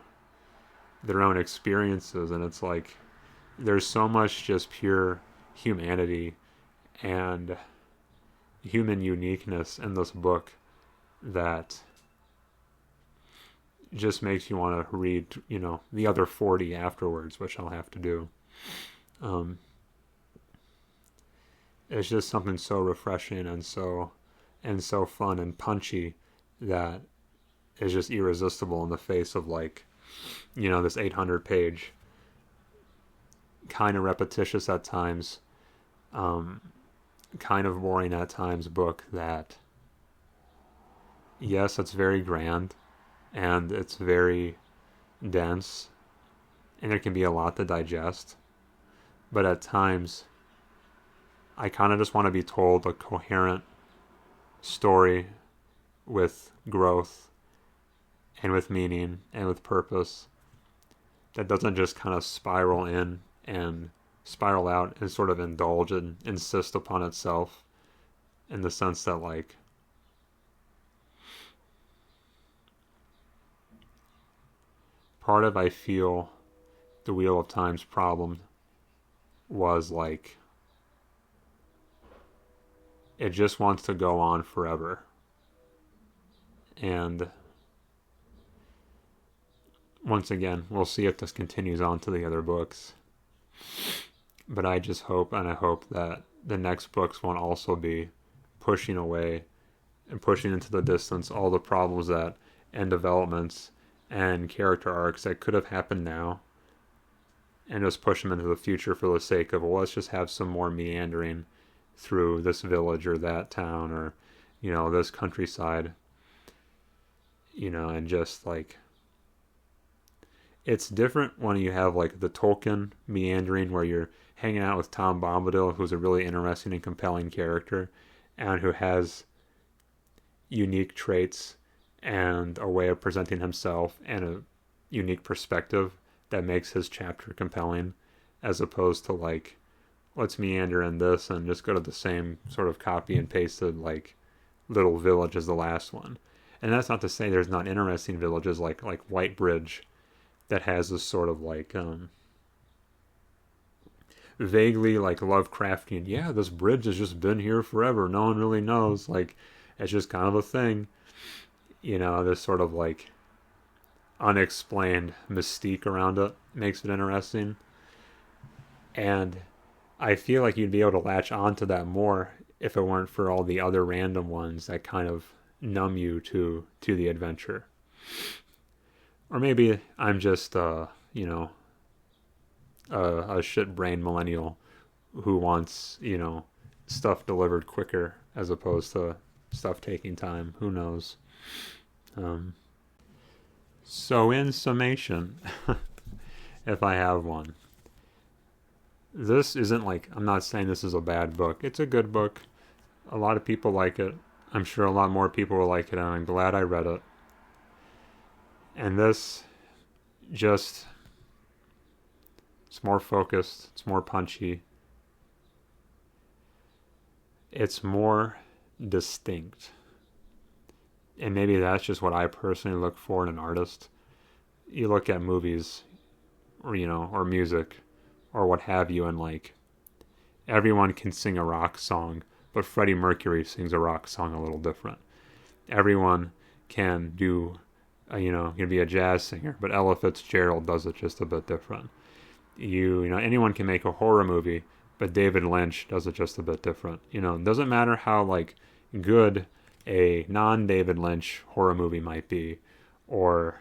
their own experiences, and it's like there's so much just pure humanity and human uniqueness in this book that just makes you want to read, the other 40 afterwards, which I'll have to do. It's just something so refreshing and so fun and punchy that is just irresistible in the face of like, this 800-page, kind of repetitious at times, kind of boring at times book that, yes, it's very grand and it's very dense and there can be a lot to digest, but at times I kind of just want to be told a coherent story with growth and with meaning and with purpose that doesn't just kind of spiral in and spiral out and sort of indulge and insist upon itself, in the sense that like part of, I feel, the Wheel of Time's problem was like it just wants to go on forever. And once again, we'll see if this continues on to the other books. But I just hope, and I hope that the next books won't also be pushing away and pushing into the distance all the problems that and developments and character arcs that could have happened now, and just push them into the future for the sake of, well, let's just have some more meandering through this village or that town or, this countryside, and just like, it's different when you have like the Tolkien meandering where you're hanging out with Tom Bombadil, who's a really interesting and compelling character and who has unique traits and a way of presenting himself and a unique perspective that makes his chapter compelling, as opposed to like, let's meander in this and just go to the same sort of copy and pasted like little village as the last one. And that's not to say there's not interesting villages like Whitebridge, that has this sort of like vaguely like Lovecraftian, yeah, this bridge has just been here forever, no one really knows, like it's just kind of a thing, this sort of like unexplained mystique around it makes it interesting. And I feel like you'd be able to latch onto that more if it weren't for all the other random ones that kind of numb you to the adventure. Or maybe I'm just a shit-brained millennial who wants, stuff delivered quicker as opposed to stuff taking time. Who knows? So in summation, if I have one, this isn't like, I'm not saying this is a bad book. It's a good book. A lot of people like it. I'm sure a lot more people will like it, and I'm glad I read it. And this just It's more focused. It's more punchy. It's more distinct. And maybe that's just what I personally look for in an artist. You look at movies, or or music, or what have you, and like everyone can sing a rock song, but Freddie Mercury sings a rock song a little different. Everyone can do, can be a jazz singer, but Ella Fitzgerald does it just a bit different. Anyone can make a horror movie, but David Lynch does it just a bit different. It doesn't matter how like good a non-David Lynch horror movie might be, or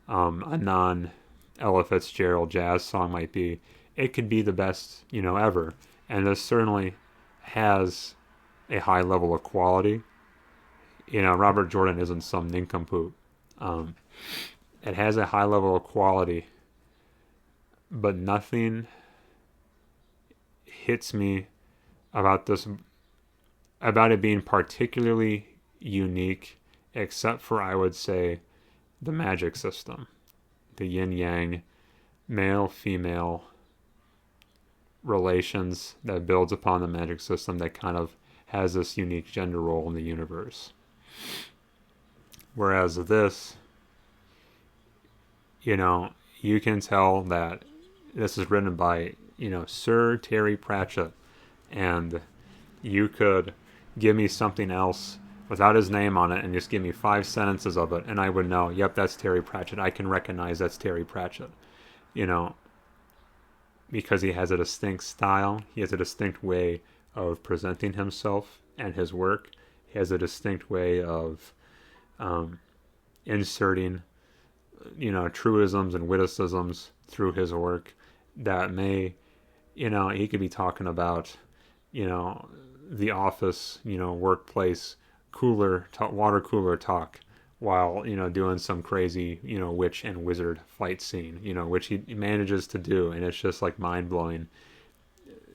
a non-Ella Fitzgerald jazz song might be. It could be the best, ever. And this certainly has a high level of quality. Robert Jordan isn't some nincompoop. It has a high level of quality, but nothing hits me about it being particularly unique, except for, I would say, the magic system, the yin-yang, male-female relations that builds upon the magic system that kind of has this unique gender role in the universe. Whereas this, you can tell that this is written by, Sir Terry Pratchett, and you could give me something else without his name on it and just give me 5 sentences of it, and I would know, yep, that's Terry Pratchett. I can recognize that's Terry Pratchett, because he has a distinct style. He has a distinct way of presenting himself and his work. He has a distinct way of inserting, truisms and witticisms through his work that may, he could be talking about, the office, workplace water cooler talk while, doing some crazy, witch and wizard fight scene, which he manages to do. And it's just like mind blowing,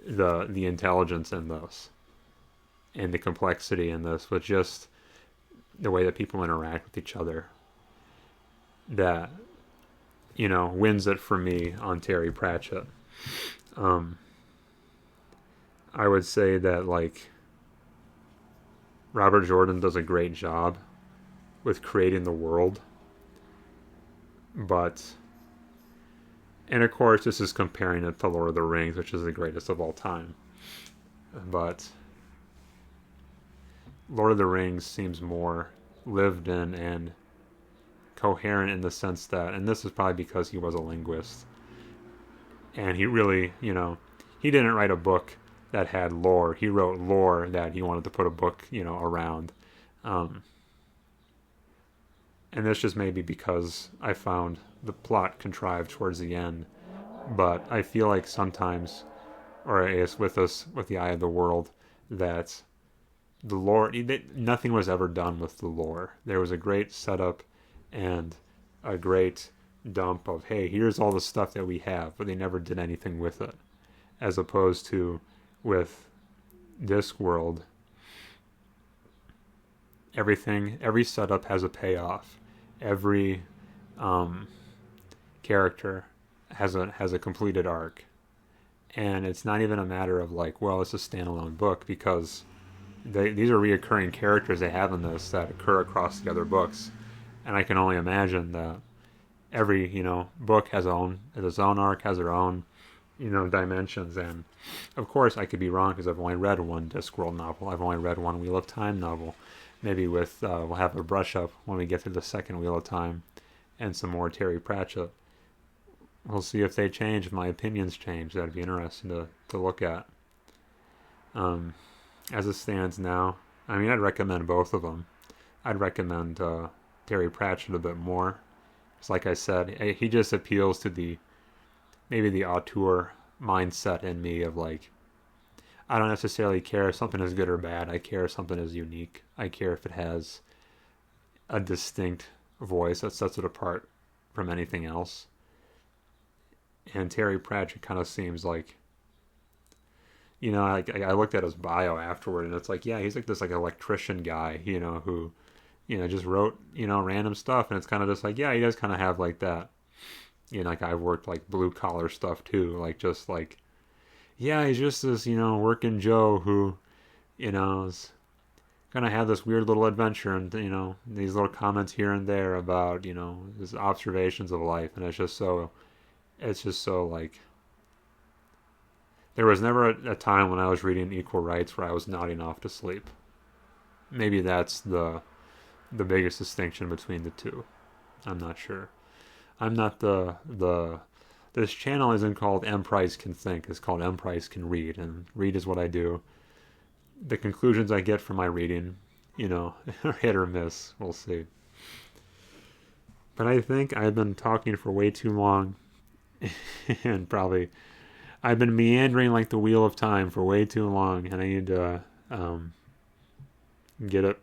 the intelligence in this and the complexity in this, with just the way that people interact with each other, that, wins it for me on Terry Pratchett. I would say that, like, Robert Jordan does a great job with creating the world, and of course this is comparing it to Lord of the Rings, which is the greatest of all time, but Lord of the Rings seems more lived in and coherent in the sense that, and this is probably because he was a linguist, and he really, he didn't write a book that had lore. He wrote lore that he wanted to put a book, around. And this just may be because I found the plot contrived towards the end. But I feel like sometimes, or I guess with the Eye of the World, that the lore, nothing was ever done with the lore. There was a great setup and a great dump of, hey, here's all the stuff that we have, but they never did anything with it. As opposed to with this world, every setup has a payoff. Every character has a completed arc, and it's not even a matter of like, well, it's a standalone book, because these are reoccurring characters they have in this that occur across the other books, and I can only imagine that every book has its own arc, has their own dimensions. And of course I could be wrong, because I've only read one Discworld novel. I've only read one Wheel of Time novel. Maybe we'll have a brush up when we get to the second Wheel of Time and some more Terry Pratchett. We'll see if they change, if my opinions change. That'd be interesting to look at. As it stands now, I mean, I'd recommend both of them. I'd recommend Terry Pratchett a bit more. Because like I said, he just appeals to maybe the auteur mindset in me of like, I don't necessarily care if something is good or bad. I care if something is unique. I care if it has a distinct voice that sets it apart from anything else. And Terry Pratchett kind of seems like, I looked at his bio afterward, and it's like, yeah, he's like this like electrician guy, who, just wrote, random stuff, and it's kind of just like, yeah, he does kind of have like that, you know, like I've worked like blue collar stuff too, like just like, yeah, he's just this, you know, working Joe who, you know, is gonna have this weird little adventure, and you know, these little comments here and there about, you know, his observations of life, and it's just so like, there was never a time when I was reading Equal Rights where I was nodding off to sleep. Maybe that's the biggest distinction between the two. I'm not sure. I'm not the this channel isn't called M Price Can Think. It's called M Price Can Read, and read is what I do. The conclusions I get from my reading, you know, are hit or miss. We'll see. But I think I've been talking for way too long, and probably I've been meandering like the wheel of time for way too long, and I need to get it.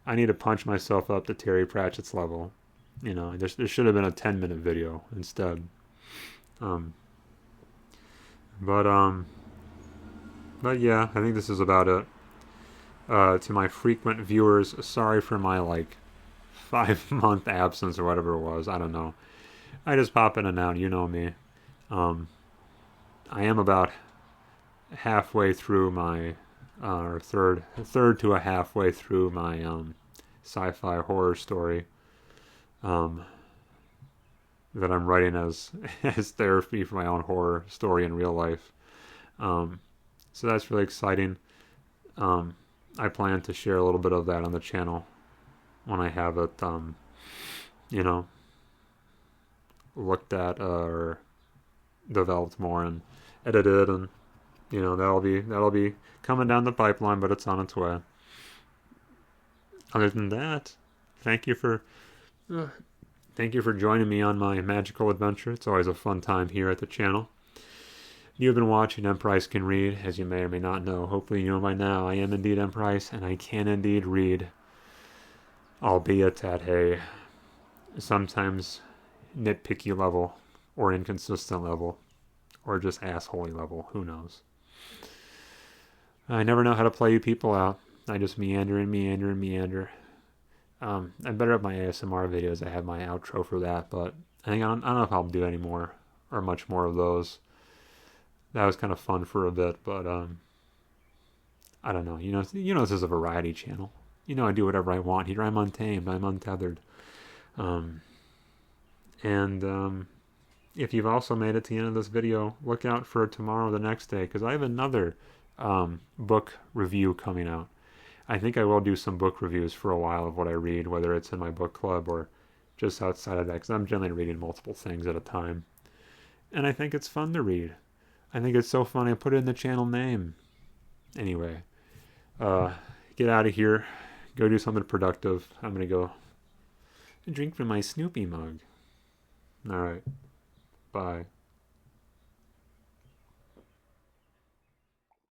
I need to punch myself up to Terry Pratchett's level. You know, there should have been a 10-minute video instead. But yeah, I think this is about it. To my frequent viewers, sorry for my like 5-month absence or whatever it was. I don't know. I just pop in and out. You know me. I am about halfway through my, or third to a halfway through my sci-fi horror story that I'm writing as therapy for my own horror story in real life. So that's really exciting. I plan to share a little bit of that on the channel when I have it, you know, looked at or developed more and edited, and you know, that'll be coming down the pipeline, but it's on its way. Other than that, thank you for joining me on my magical adventure. It's always a fun time here at the channel. You've been watching M Price Can Read, as you may or may not know. Hopefully you know by now, I am indeed M Price, and I can indeed read, albeit at a sometimes nitpicky level, or inconsistent level, or just assholey level. Who knows? I never know how to play you people out. I just meander and meander and meander. I'm better at my ASMR videos. I have my outro for that, but I don't know if I'll do any more or much more of those. That was kind of fun for a bit, but I don't know. You know, this is a variety channel. You know, I do whatever I want here. I'm untamed. I'm untethered. If you've also made it to the end of this video, look out for tomorrow, the next day, because I have another book review coming out. I think I will do some book reviews for a while of what I read, whether it's in my book club or just outside of that, because I'm generally reading multiple things at a time. And I think it's fun to read. I think it's so fun I put it in the channel name. Anyway, get out of here. Go do something productive. I'm going to go drink from my Snoopy mug. All right. Bye.